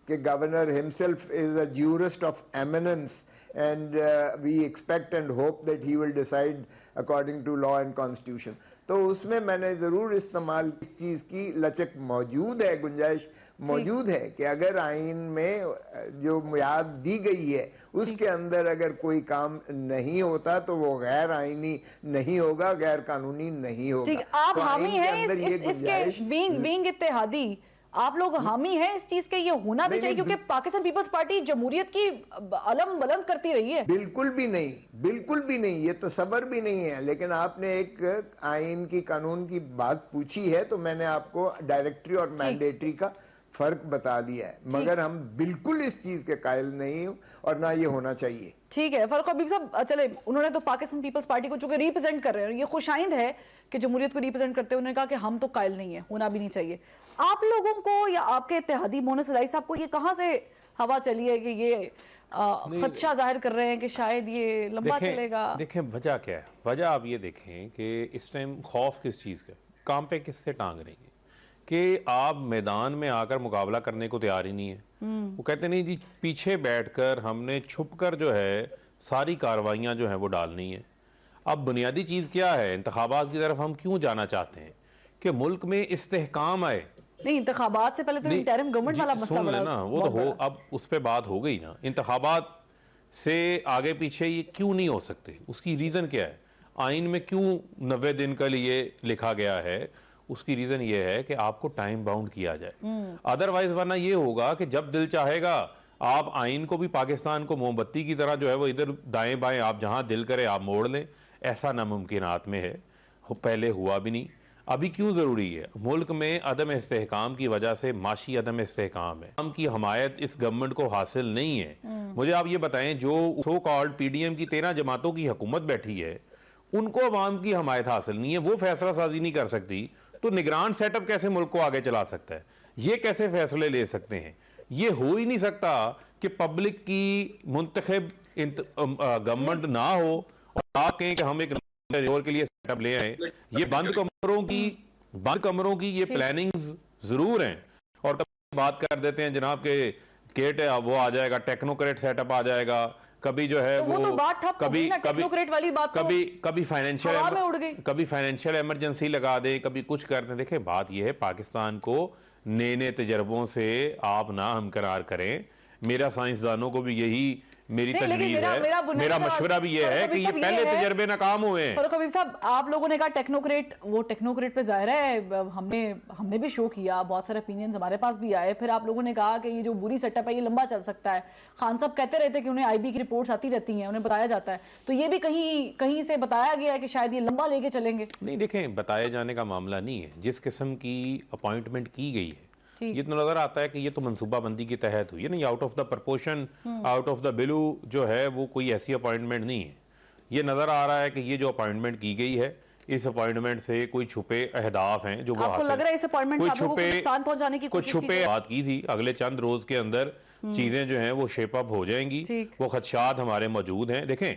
कि governor himself is a jurist of eminence and we expect and hope that he will decide according to law and constitution. तो उसमें मैंने जरूर इस्तेमाल इस चीज की लचक मौजूद है, गुंजाइश मौजूद है कि अगर आइन में जो मियाद दी गई है उसके अंदर अगर कोई काम नहीं होता तो वो गैर आइनी नहीं होगा, गैर कानूनी नहीं होगा। ठीक, आप तो हामी आइन के हैं अंदर ये इसके गुंजाइश बीइंग इत्तेहादी, आप लोग हामी हैं इस चीज के, ये होना भी चाहिए क्योंकि पाकिस्तान पीपल्स पार्टी जमहूरियत की अलम बुलंद करती रही है। बिल्कुल भी नहीं, बिल्कुल भी नहीं, ये तो सबर भी नहीं है। लेकिन आपने एक आइन की कानून की बात पूछी है तो मैंने आपको डायरेक्टरी और मैंडेटरी का फर्क बता दिया है, मगर हम बिल्कुल इस चीज के कायल नहीं हूं और ना ये होना चाहिए। ठीक है फारूक हबीब साहब, चले उन्होंने तो पाकिस्तान पीपल्स पार्टी को चूंकि रिप्रेजेंट कर रहे हैं, ये खुशाइंद है कि जमहूरियत को रिप्रेजेंट करते हुए उन्होंने कहा कि हम तो कायल नहीं है, होना भी नहीं चाहिए। आप लोगों को या आपके इत्तेहादी मोनस इलाही साहब को ये कहां से हवा चली है कि ये खदशा जाहिर कर रहे हैं कि शायद ये लंबा चलेगा? देखें वजह क्या है, वजह आप ये देखें कि इस टाइम खौफ किस चीज़ का, काम पे किससे टांग रही है कि आप मैदान में आकर मुकाबला करने को तैयार ही नहीं है। वो कहते नहीं जी पीछे बैठकर हमने छुपकर जो है सारी कार्रवाइयाँ जो हैं वो डालनी है। अब बुनियादी चीज़ क्या है, इंतखाबात की तरफ हम क्यों जाना चाहते हैं कि मुल्क में इस्तेहकाम आए। नहीं, इंतखाबात से पहले तो इंटरिम गवर्नमेंट वाला मसला सुन लेना, वो तो हो, अब उस पर बात हो गई ना। इंतखाबात से आगे पीछे ये क्यों नहीं हो सकते, उसकी रीज़न क्या है, आइन में क्यों 90 दिन के लिए लिखा गया है, उसकी रीज़न ये है कि आपको टाइम बाउंड किया जाए। अदरवाइज वरना ये होगा कि जब दिल चाहेगा आप आइन को भी पाकिस्तान को मोमबत्ती की तरह जो है वो इधर दाएं बाएं आप जहां दिल करे आप मोड़ लें, ऐसा नामुमकिनात में है, पहले हुआ भी नहीं। अभी क्यों ज़रूरी है, मुल्क में अदम इस्तेहकाम की वजह से माशी अदम इस्तेहकाम है, हम की हमायत इस गवर्नमेंट को हासिल नहीं है। मुझे आप ये बताएं, जो सो कॉल्ड पीडीएम की 13 जमातों की हुकूमत बैठी है उनको अवाम की हमायत हासिल नहीं है, वो फैसला साजी नहीं कर सकती, तो निगरान सेटअप कैसे मुल्क को आगे चला सकता है, ये कैसे फैसले ले सकते हैं? ये हो ही नहीं सकता कि पब्लिक की मुंतखब गवर्नमेंट ना हो और आप कहें कि हम एक के लिए सेटअप ले आए। ये बंद कमरों की ये प्लानिंग्स जरूर हैं और कभी बात कर देते हैं जनाब के केट वो आ जाएगा, टेक्नोक्रेट सेटअप आ जाएगा, कभी जो है वो तो बात ठप कभी वाली बात कभी फाइनेंशियल इमरजेंसी लगा दें, कभी कुछ करते हैं। देखें बात यह है, पाकिस्तान को नए तजर्बों से आप ना हमकरार करें। मेरा साइंसदानों को भी यही मेरी तजवीज़ है, मेरा मशवरा भी ये है कि ये पहले तजर्बे नाकाम हुए हैं। फारूक हबीब साहब, आप लोगों ने कहा टेक्नोक्रेट, वो टेक्नोक्रेट पे जाहिर है हमने भी शो किया, बहुत सारे ओपिनियंस हमारे पास भी आए, फिर आप लोगों ने कहा कि ये जो बुरी सेटअप है ये लंबा चल सकता है। खान साहब कहते रहते कि उन्हें आईबी की रिपोर्ट्स आती रहती हैं, उन्हें बताया जाता है, तो ये भी कहीं से बताया गया है कि शायद ये लंबा लेके चलेंगे? नहीं, देखें बताए जाने का मामला नहीं है, जिस किस्म की अपॉइंटमेंट की गई है ये तो नजर आता है कि ये तो मनसूबाबंदी के तहत हुई है ना, ये out of the proportion, out of the बिलू जो है वो कोई ऐसी अपॉइंटमेंट नहीं है। ये नजर आ रहा है कि ये जो अपॉइंटमेंट की गई है इस अपॉइंटमेंट से कोई छुपे अहदाफ हैं जो वो आपको लग रहा है इस अपॉइंटमेंट से आप लोगों को नुकसान पहुंचाने की कोशिश की है? बात की थी, अगले चंद रोज के अंदर चीजें जो हैं वो शेप अप हो जाएंगी, वो खदशात हमारे मौजूद हैं। देखें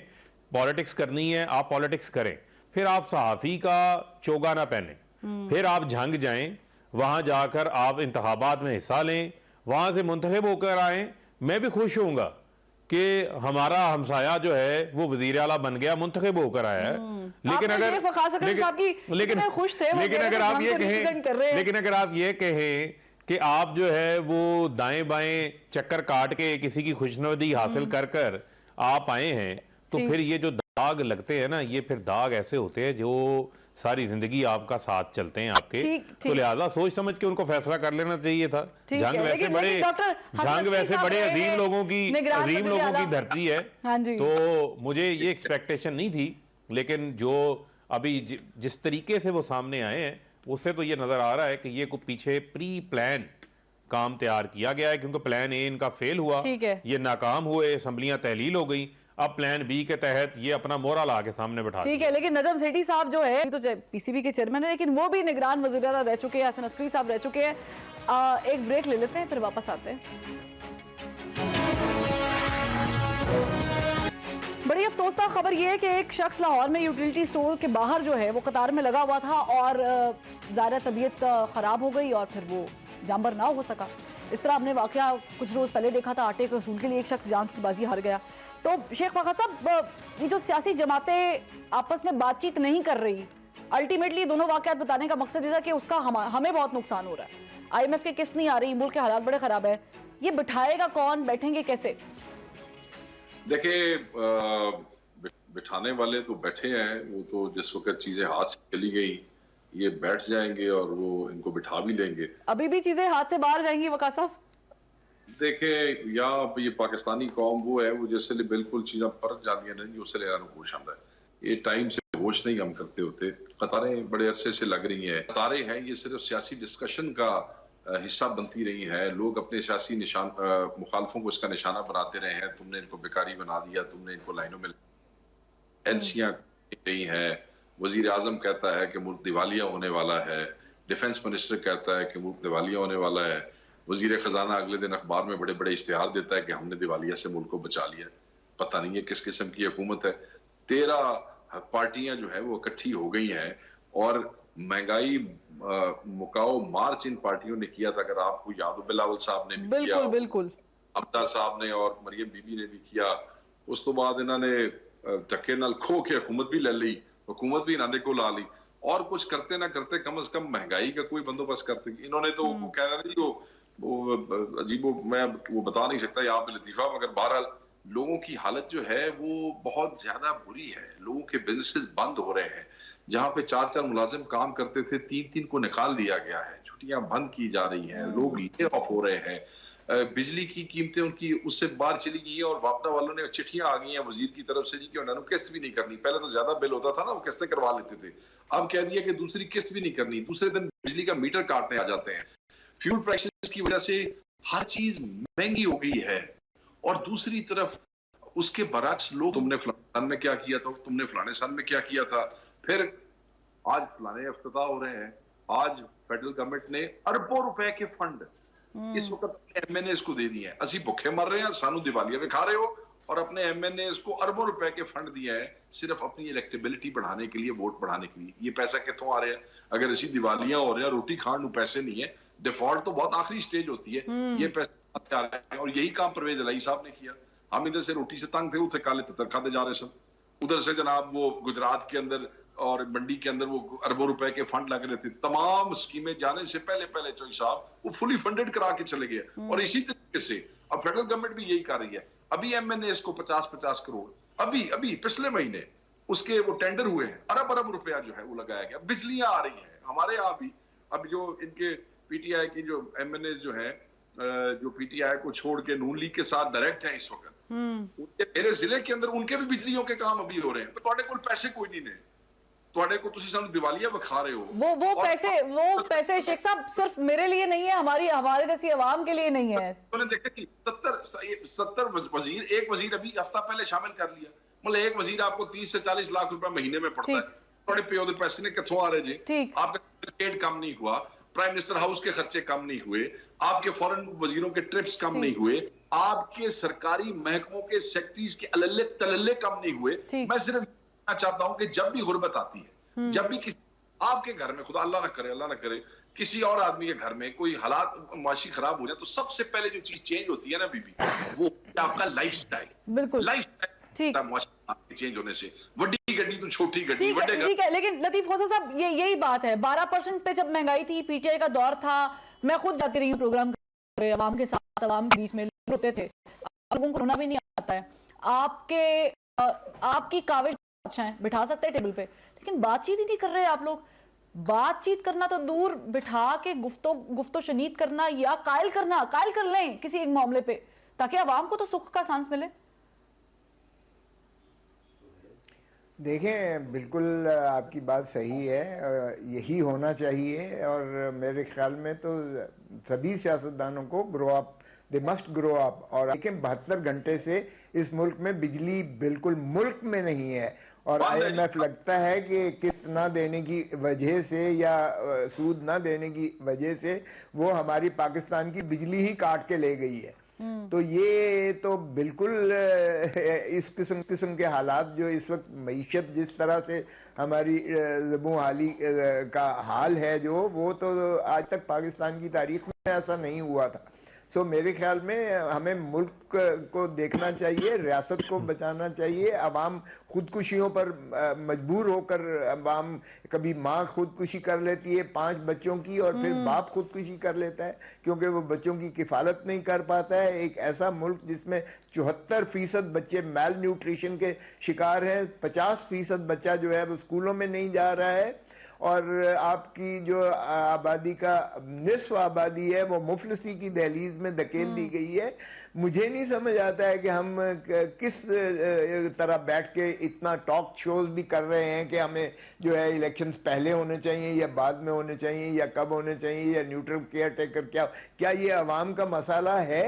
पॉलिटिक्स करनी है, आप पॉलिटिक्स करें, फिर आप सहाफी का चोगा ना पहने, फिर आप झंग जाएं, वहां जाकर आप इंतखाबात में हिस्सा लें, वहां से मुंतखब होकर आए। मैं भी खुश होऊंगा कि हमारा हमसाया जो है वो वजीर आला बन गया, मुंतखब होकर आया है। लेकिन अगर आप ये कहें कि आप जो है वो दाएं बाएं चक्कर काट के किसी की खुशनदी हासिल कर आप आए हैं, तो फिर ये जो दाग लगते हैं ना, ये फिर दाग ऐसे होते हैं जो सारी जिंदगी आपका साथ चलते हैं आपके। तो लिहाजा सोच समझ के उनको फैसला कर लेना चाहिए था। जंग वैसे बड़े अजीम लोगों की धरती है, तो मुझे ये एक्सपेक्टेशन नहीं थी, लेकिन जो अभी जिस तरीके से वो सामने आए हैं उससे तो ये नजर आ रहा है कि ये को पीछे प्री प्लान काम तैयार किया गया है, क्योंकि प्लान ए इनका फेल हुआ, ये नाकाम हुए, असम्बलियां तहलील हो गई। अब प्लान बी के तहत ये अपना मोहरा ला के सामने बैठा ठीक है, लेकिन नजम सेठी साहब जो है तो पीसीबी के चेयरमैन है, लेकिन वो भी निगरान वज़ीर आला रह चुके हैं, हसन अस्करी साहब रह चुके हैं। एक ब्रेक ले लेते हैं, फिर वापस आते हैं। बड़ी अफसोसनाक खबर यह है कि एक शख्स लाहौर में यूटिलिटी स्टोर के बाहर जो है वो कतार में लगा हुआ था और ज़ाहिर तबीयत ख़राब हो गई और फिर वो जानबर ना हो सका। इस तरह हमने वाकया कुछ रोज़ पहले देखा था, आटे के असूल के लिए एक शख्स जान की बाजी हार गया। तो शेख फाखा साहब, ये जो सियासी जमातें आपस में बातचीत नहीं कर रही, अल्टीमेटली दोनों वाकयात बताने का मकसद ये था कि उसका हमें बहुत नुकसान हो रहा है, IMF की किस्त नहीं आ रही, मुल्क के हालात बड़े ख़राब है, ये बिठाएगा कौन, बैठेंगे कैसे? देखिए, बिठाने वाले तो बैठे हैं, वो तो जिस वक्त चीजें हाथ से चली गई ये बैठ जाएंगे और वो इनको बिठा भी लेंगे। अभी भी चीजें हाथ से बाहर जाएंगी वका साहब? देखे, या ये पाकिस्तानी कौम वो है, वो जैसे बिल्कुल चीज़ें परत जाती हैं नहीं, उससे लेना होश आता है। ये टाइम से होश नहीं हम करते होते। कतारें बड़े अरसे से लग रही हैं, कतारें हैं, ये सिर्फ सियासी डिस्कशन का हिस्सा बनती रही है। लोग अपने सियासी मुखालफों को इसका निशाना बनाते रहे हैं, तुमने इनको बेकारी बना दिया, तुमने इनको लाइनों में एलसियां गई हैं, वजीर आजम कहता है कि मुल्क दिवालिया होने वाला है, डिफेंस मिनिस्टर कहता है कि मुल्क दिवालिया होने वाला है, वजीर खजाना अगले दिन अखबार में बड़े बड़े इश्तिहार देता है कि हमने दिवालिया से मुल्क को बचा लिया। पता नहीं है किस किस्म की हुकूमत है। 13 पार्टियां जो है वो इकट्ठी हो गई हैं और महंगाई मुकाओ मार्च इन पार्टियों ने किया था। अगर आपको याद हो, बिलावल साहब ने भी बिल्कुल किया, बिल्कुल, अब्दा साहब ने और मरियम बीबी ने भी किया। उस तो बाद इन्होंने धक्के नाल खो के हुकूमत भी ले ली, हुकूमत भी इन्होंने को ला ली, और कुछ करते ना करते कम से कम महंगाई का कोई बंदोबस्त करते। इन्होंने तो कह रहा नहीं, वो अजीब, मैं वो बता नहीं सकता यहाँ पे लतीफा, मगर बहरहाल लोगों की हालत जो है वो बहुत ज्यादा बुरी है। लोगों के बिजनेसेस बंद हो रहे हैं, जहाँ पे 4 मुलाजिम काम करते थे 3 को निकाल दिया गया है, छुट्टियां बंद की जा रही हैं, लोग ले ऑफ हो रहे हैं, बिजली की कीमतें उनकी उससे बाहर चली गई है और वापडा वालों ने चिट्ठियां आ गई हैं वजीर की तरफ से जी कि उन्होंने किस्त भी नहीं करनी। पहले तो ज्यादा बिल होता था ना, वो किस्तें करवा लेते थे, अब कह दिया कि दूसरी किस्त भी नहीं करनी, दूसरे दिन बिजली का मीटर काटने आ जाते हैं। फ्यूल प्राइसेस की वजह से हर चीज महंगी हो गई है और दूसरी तरफ उसके बरक्स लोग, तुमने फलाने सन में क्या किया था, तुमने फलाने सन में क्या किया था, फिर आज फलाने इफ्तिताह हो रहे हैं। आज फेडरल गवर्नमेंट ने अरबों रुपए के फंड इस वक्त MNAs को दे दिए हैं। असि भुखे मर रहे हैं, सानू दिवालिया में खा रहे हो, और अपने MNAs को अरबों रुपए के फंड दिया है सिर्फ अपनी इलेक्टेबिलिटी बढ़ाने के लिए, वोट बढ़ाने के लिए। ये पैसा कितों आ रहा है? अगर असी दिवालिया हो रहे हैं, रोटी खान नू पैसे नहीं है, डिफॉल्ट तो बहुत आखिरी स्टेज होती है, ये पैसे आ रहे हैं। और यही काम परवेज इलाही साहब ने किया। हम इधर से रोटी से तंग थे, उसे काले तितर खाते जा रहे सब, उधर से जनाब वो गुजरात के अंदर और मंडी के अंदर वो अरबों रुपए के फंड लग रहे थे। तमाम स्कीमें जाने से पहले चौधरी साहब वो फुली फंडेड करा के चले गए। और इसी तरीके से अब फेडरल गवर्नमेंट भी यही कर रही है। अभी MNAs को 50-50 करोड़ अभी पिछले महीने उसके वो टेंडर हुए हैं, अरब रुपया जो है वो लगाया गया। बिजलियां आ रही हैं हमारे यहाँ भी। अब जो इनके PTI की जो MNAs जो है, जो PTI को छोड़ के नून लीग के साथ डायरेक्ट है इस वक्त, उनके मेरे जिले के अंदर उनके भी बिजलियों के काम अभी हो रहे हैं। तो तुम्हारे को पैसे कोई नहीं ने, तुम्हारे को तुसी सानू दिवालिया बखा रहे हो। वो पैसे शेख साहब सिर्फ मेरे लिए नहीं है, हमारे जैसी आवाम के लिए नहीं है। मैंने देखा कि 70 वजीर, एक वजीर अभी हफ्ता पहले शामिल कर लिया, मतलब एक वजीर आपको 30 से 40 लाख रुपए महीने में पड़ता है। थोड़े प्यो दे पैसे ने किथों आ रहे जी? आपका क्रिकेट कम नहीं हुआ, प्राइम मिनिस्टर हाउस के खर्चे कम नहीं हुए, आपके फॉरेन वजीरों के ट्रिप्स कम नहीं हुए, आपके सरकारी महकमों के सेक्रेटरीज के अल्ले तलल्ले कम नहीं हुए। मैं सिर्फ चाहता हूं कि जब भी गुर्बत आती है, जब भी किसी आपके घर में, खुदा अल्लाह ना करे किसी और आदमी के घर में कोई हालात माशी खराब हो जाए, तो सबसे पहले जो चीज चेंज होती है ना बीबी, वो आपका लाइफस्टाइल। बिल्कुल लाइफस्टाइल चेंज होने से बड़ी गड्डी तो छोटी गड्डी, ठीक है। लेकिन लतीफ खोसा साहब, यही बात है, 12% पे जब महंगाई थी, PTI का दौर था, मैं खुद जाती रही हूँ प्रोग्राम अवाम के साथ, अवाम के बीच में होते थे, लोगों को रोना भी नहीं आता है। आपकी काविश अच्छा है, बिठा सकते हैं टेबल पे, लेकिन बातचीत ही नहीं कर रहे आप लोग। बातचीत करना तो दूर, बिठा के गुफ्तो शनीद करना या कायल कर लें किसी एक मामले पे, ताकि आवाम को तो सुख का सांस मिले। देखें, बिल्कुल आपकी बात सही है, यही होना चाहिए। और मेरे ख्याल में तो सभी सियासतदानों को grow up they must grow up. और लेकिन 72 घंटे से इस मुल्क में बिजली बिल्कुल मुल्क में नहीं है, और IMF लगता है कि किस्त ना देने की वजह से या सूद ना देने की वजह से वो हमारी पाकिस्तान की बिजली ही काट के ले गई है। तो ये तो बिल्कुल इस किस्म के हालात जो इस वक्त मईशत जिस तरह से हमारी ज़बू हाली का हाल है, जो वो तो आज तक पाकिस्तान की तारीख में ऐसा नहीं हुआ था। सो मेरे ख्याल में हमें मुल्क को देखना चाहिए, रियासत को बचाना चाहिए। अवाम खुदकुशियों पर मजबूर होकर, अवाम कभी माँ खुदकुशी कर लेती है 5 बच्चों की, और फिर बाप खुदकुशी कर लेता है क्योंकि वो बच्चों की किफालत नहीं कर पाता है। एक ऐसा मुल्क जिसमें 74% बच्चे मेल न्यूट्रिशन के शिकार हैं, 50% बच्चा जो है वो स्कूलों में नहीं जा रहा है, और आपकी जो आबादी का निस्फ आबादी है वो मुफलिसी की दहलीज में धकेल दी गई है। मुझे नहीं समझ आता है कि हम किस तरह बैठ के इतना टॉक शोज भी कर रहे हैं कि हमें जो है इलेक्शंस पहले होने चाहिए या बाद में होने चाहिए या कब होने चाहिए या न्यूट्रल केयर टेकर। क्या ये अवाम का मसाला है?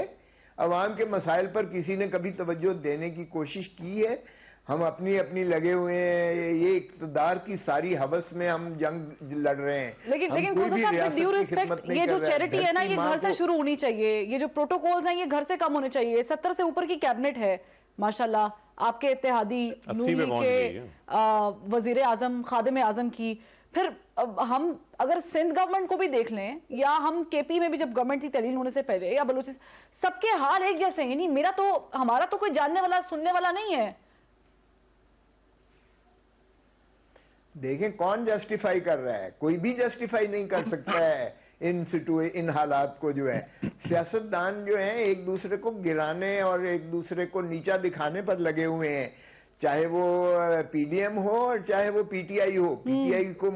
अवाम के मसाइल पर किसी ने कभी तवज्जो देने की कोशिश की है? हम अपनी अपनी लगे हुए हैं, ये इक़्तिदार की सारी हवस में हम जंग लड़ रहे हैं। लेकिन खोसा साहब, ड्यू रिस्पेक्ट, ये जो चैरिटी है ना, ये घर से शुरू होनी चाहिए। ये जो प्रोटोकॉल्स हैं ये घर से कम होने चाहिए। 70 से ऊपर की कैबिनेट है माशाल्लाह, आपके इत्तेहादी नूनी के वजीर आजम, खादिम आजम की। फिर हम अगर सिंध गवर्नमेंट को भी देख लें, या हम KP में भी जब गवर्नमेंट थी तहलील होने से पहले, या बलूचिस्तान, सबके हाल एक जैसे हैं। नहीं, हमारा तो कोई जानने वाला सुनने वाला नहीं है। देखें कौन जस्टिफाई कर रहा है? कोई भी जस्टिफाई नहीं कर सकता है इन हालात को। जो है सियासतदान जो हैं एक दूसरे को गिराने और एक दूसरे को नीचा दिखाने पर लगे हुए हैं, चाहे वो PDM हो और चाहे वो PTI हो। PTI को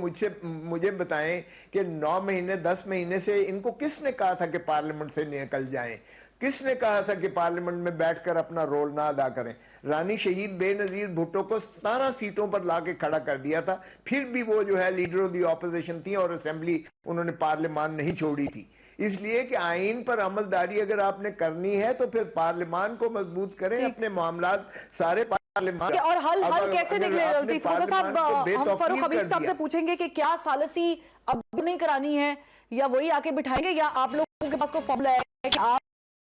मुझे बताएं कि 9 महीने 10 महीने से इनको किसने कहा था कि पार्लियामेंट से निकल जाएं? किसने कहा था कि पार्लियामेंट में बैठकर अपना रोल ना अदा करें? रानी शहीद बेनजीर भुट्टो को 17 सीटों पर लाके खड़ा कर दिया था, फिर भी वो जो है लीडर ऑफ द ऑपोजिशन थी और असेंबली उन्होंने पार्लियामान नहीं छोड़ी थी। इसलिए कि आइन पर अमलदारी अगर आपने करनी है तो फिर पार्लियामान को मजबूत करें, अपने मामलात सारे पार्लियामान। और हल कैसे निकले? साहब, हम फारूक हबीब साहब से पूछेंगे कि क्या सालसी अब नहीं करानी है, या वही आके बिठाएंगे, या आप लोगों के पास कोई फॉर्मूला है कि आप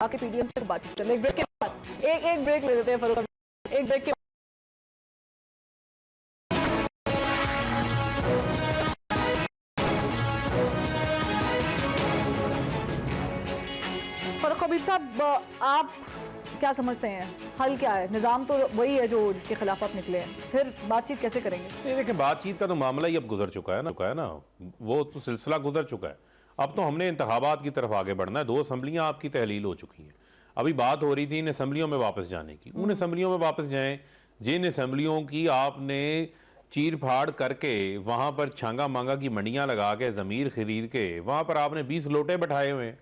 आके PDM से बात करें? एक ब्रेक के बाद एक ब्रेक ले लेते हैं फारूक, एक ब्रेक के। फारूक हबीब साहब, आप क्या समझते हैं हल क्या है? निजाम तो वही है जो जिसके खिलाफ आप निकले हैं, फिर बातचीत कैसे करेंगे? नहीं, देखिए बातचीत का तो मामला ही अब गुजर चुका है ना, वो तो सिलसिला गुजर चुका है। अब तो हमने इंतखाबात की तरफ आगे बढ़ना है। 2 असम्बलियाँ आपकी तहलील हो चुकी हैं। अभी बात हो रही थी इन असम्बलियों में वापस जाने की। उन असम्बलियों में वापस जाएं जिन असम्बलियों की आपने चीर फाड़ करके वहाँ पर छांगा मांगा की मंडियाँ लगा के ज़मीर खरीद के वहाँ पर आपने 20 लोटे बैठाए हुए हैं।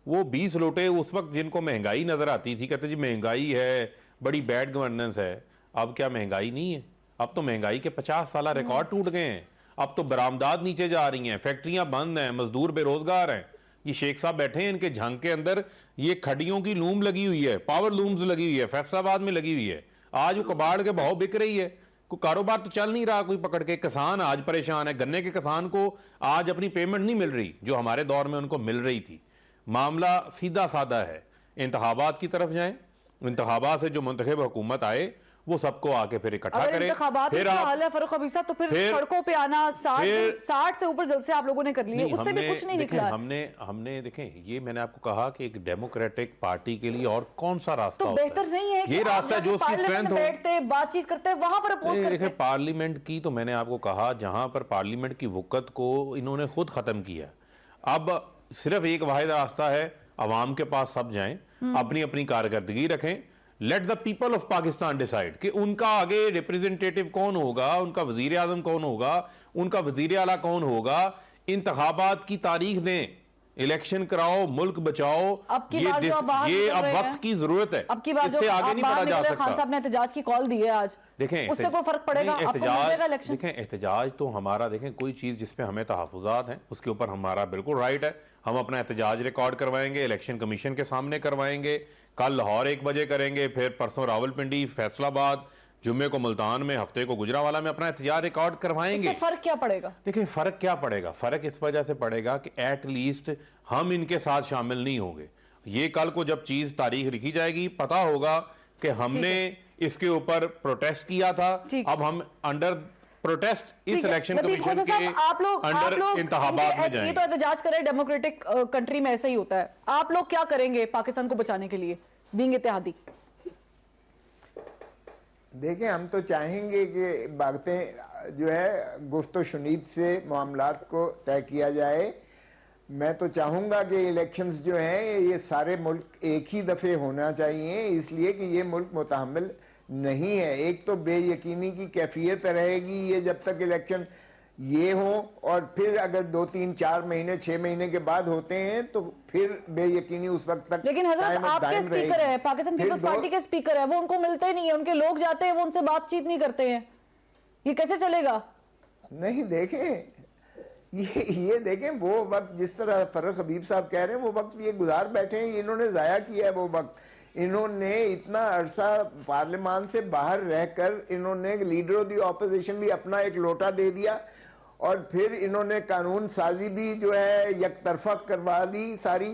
वो 20 लोटे उस वक्त जिनको महंगाई नज़र आती थी, कहते जी महंगाई है, बड़ी बैड गवर्नेंस है। अब क्या महंगाई नहीं है? अब तो महंगाई के 50 साल रिकॉर्ड टूट गए हैं। अब तो बरामदात नीचे जा रही हैं, फैक्ट्रियां बंद हैं, मजदूर बेरोजगार हैं। ये शेख साहब बैठे हैं, इनके झांग के अंदर ये खड़ियों की लूम लगी हुई है, पावर लूम्स लगी हुई है, फैसलाबाद में लगी हुई है। आज वो कबाड़ के भाव बिक रही है, कोई कारोबार तो चल नहीं रहा कोई पकड़ के। किसान आज परेशान है। गन्ने के किसान को आज अपनी पेमेंट नहीं मिल रही जो हमारे दौर में उनको मिल रही थी। मामला सीधा साधा है, इंतखाबात की तरफ जाएं, इंतखाबात से जो मुंतखब हुकूमत आए वो सबको आके फिर इकट्ठा करें। फिर फारूक हबीब साहब, तो फिर सड़कों पे आना 60 से ऊपर जलसे आप लोगों ने कर लिए, उससे भी कुछ नहीं निकला। हमने देखें, ये मैंने आपको कहा कि एक डेमोक्रेटिक पार्टी के लिए और कौन सा रास्ता तो बेहतर नहीं है ये रास्ता जो उसकी स्ट्रेंथ हो, बैठते बातचीत करते वहां पर अपोज करते। देखिए पार्लियामेंट की तो मैंने आपको कहा जहां पर पार्लियामेंट की वक़्त को इन्होंने खुद खत्म किया। अब सिर्फ एक वाहिद रास्ता है, अवाम के पास सब जाएं, अपनी अपनी कारकर्दगी रखें। Let the people of Pakistan decide कि उनका आगे रिप्रेजेंटेटिव कौन होगा, उनका वजीर आजम कौन होगा, उनका वजीर आला कौन होगा। इंतखाबात की तारीख दें, इलेक्शन कराओ, मुल्क बचाओ। अब की बार जो आप बाहर ये निकल अब रहे हैं, वक्त की जरूरत है, अब की बार जो इससे आगे आप नहीं बाहर बढ़ा जा निकल रहे हैं, खान सकता। साहब ने एहतजाज की कॉल दी है आज, देखें उससे कोई फर्क पड़ेगा? नहीं, आपको मिल जाएगा इलेक्शन? देखें एहतजाज तो हमारा, देखें कोई चीज़ जिस पे हमें तहफ़्फ़ुज़ात हैं उसके ऊपर हमारा बिल्कुल राइट है। हम अपना एहतजाज रिकॉर्ड करवाएंगे, इलेक्शन कमीशन के सामने करवाएंगे, कल लाहौर 1 बजे करेंगे, फिर परसों रावलपिंडी, फैसलाबाद, जुम्मे को मुल्तान में, हफ्ते को गुजरावाला में अपना एहतजाज रिकॉर्ड करवाएंगे। इससे फर्क क्या पड़ेगा? देखिए फ़र्क क्या पड़ेगा, फ़र्क इस वजह से पड़ेगा कि एट लीस्ट हम इनके साथ शामिल नहीं होंगे। ये कल को जब चीज़ तारीख लिखी जाएगी पता होगा कि हमने इसके ऊपर प्रोटेस्ट किया था, अब हम अंडर प्रोटेस्ट इस इलेक्शन कमीशन के अंडर इंतखाबात में जाएंगे। ये तो एहतजाज करे, डेमोक्रेटिक कंट्री में ऐसा ही होता है। आप लोग क्या करेंगे पाकिस्तान को बचाने के लिए, बीइंग इत्तेहादी? देखिए, हम तो चाहेंगे कि बातें जो है गुफ्तो शुनीद से मामलात को तय किया जाए। मैं तो चाहूंगा कि इलेक्शंस जो हैं ये सारे मुल्क एक ही दफे होना चाहिए, इसलिए कि ये मुल्क मुतहम्मिल नहीं है। एक तो बेयकीनी की कैफियत रहेगी ये जब तक इलेक्शन ये हो, और फिर अगर 2, 3, 4 महीने 6 महीने के बाद होते हैं तो फिर बेयकीनी उस वक्त तक। लेकिन हजरत आपके स्पीकर है, पाकिस्तान पीपल्स पार्टी के स्पीकर है, वो उनको मिलते नहीं है, उनके लोग जाते हैं, वो उनसे बातचीत नहीं करते हैं, ये कैसे चलेगा? नहीं, देखें ये देखें, वो वक्त जिस तरह फर्रुख हबीब साहब कह रहे हैं वो वक्त ये गुजार बैठे हैं, इन्होंने जाया किया है वो वक्त। इन्होंने इतना अरसा पार्लियामान से बाहर रहकर इन्होंने लीडर ऑफ द ऑपोजिशन भी अपना एक लोटा दे दिया, और फिर इन्होंने कानून साजी भी जो है एक तरफा करवा दी सारी।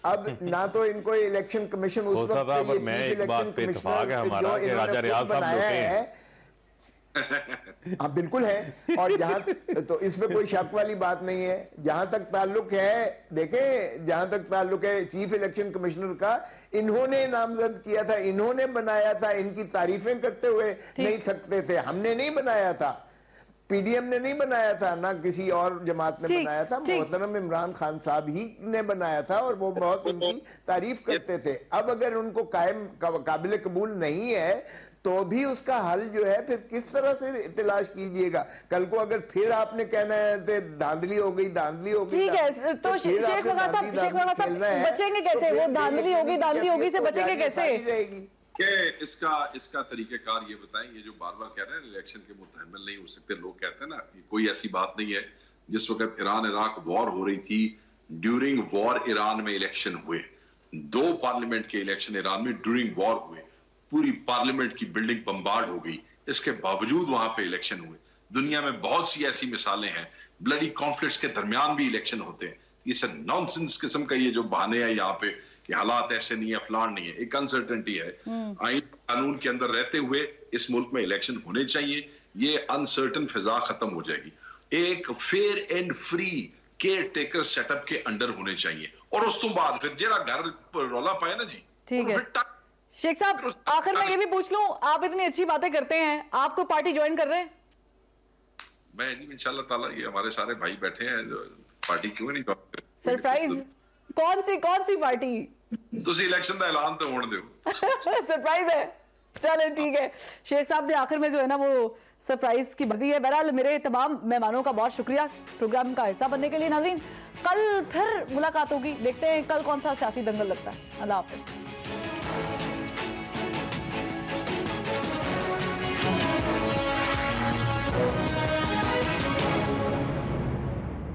अब ना तो इनको इलेक्शन कमीशन उस वक्त मैं एक बात पे इत्तेफाक है हमारा कि राजा रियाज साहब होते हैं। हाँ बिल्कुल है, और जहां तो इसमें कोई शक वाली बात नहीं है। जहां तक ताल्लुक है, देखें जहां तक ताल्लुक है चीफ इलेक्शन कमिश्नर का, इन्होंने नामजद किया था, इन्होंने बनाया था, इनकी तारीफें करते हुए नहीं सकते थे। हमने नहीं बनाया था, पीडीएम ने नहीं बनाया था, ना किसी और जमात ने बनाया था, मोहतरम इमरान खान साहब ही ने बनाया था, और वो बहुत उनकी तारीफ करते थे। अब अगर उनको काबिल कबूल नहीं है तो भी उसका हल जो है फिर किस तरह से तलाश कीजिएगा। कल को अगर फिर आपने कहना है धांधली हो गई, धांधली हो गई, ठीक है, तो शेख वगा साहब बचेंगे कैसे? वो धांधली होगी से बचेंगे कैसे? इसका तरीकेकार ये बताएं। ये जो बार बार कह रहे हैं इलेक्शन के मुतहम्मिल नहीं हो सकते, लोग कहते हैं ना, कोई ऐसी बात नहीं है। जिस वक्त ईरान इराक वॉर हो रही थी, ड्यूरिंग वॉर ईरान में इलेक्शन हुए, 2 पार्लियामेंट के इलेक्शन ईरान में ड्यूरिंग वॉर हुए, पूरी पार्लियामेंट की बिल्डिंग बम्बार्ड हो गई, इसके बावजूद वहां पे इलेक्शन हुए। दुनिया में बहुत सी ऐसी मिसालें हैं, ब्लडी कॉन्फ्लिक्ट्स के दरमियान भी इलेक्शन होते हैं। ये सब नॉनसेंस किस्म का ये जो बहाने हैं यहाँ पे कि हालात ऐसे नहीं है, फलान नहीं है, एक अनसर्टेनिटी है। आइन कानून के अंदर रहते हुए इस मुल्क में इलेक्शन होने चाहिए, ये अनसर्टन फिजा खत्म हो जाएगी। एक fair and free care taker setup के अंडर होने चाहिए, और उस तो बाद फिर जरा घर रौला पाए ना जी। ठीक है शेख साहब, आखिर में ये भी पूछ लूं, आप इतनी अच्छी बातें करते हैं, आपको पार्टी ज्वाइन कर रहे हैं? मैं जी इंशाल्लाह ताला, ये हमारे सारे भाई बैठे हैं, पार्टी क्यों नहीं? सरप्राइज कौन सी पार्टी? तुसी इलेक्शन का ऐलान तो होने दो। सरप्राइज है, चलो ठीक है। शेख साहब ने आखिर में जो है ना वो सरप्राइज की बदी है। बहरहाल मेरे तमाम मेहमानों का बहुत शुक्रिया प्रोग्राम का हिस्सा बनने के लिए। नाज़रीन, कल फिर मुलाकात होगी, देखते हैं कल कौन सा सियासी दंगल लगता है। अल्लाह हाफिज।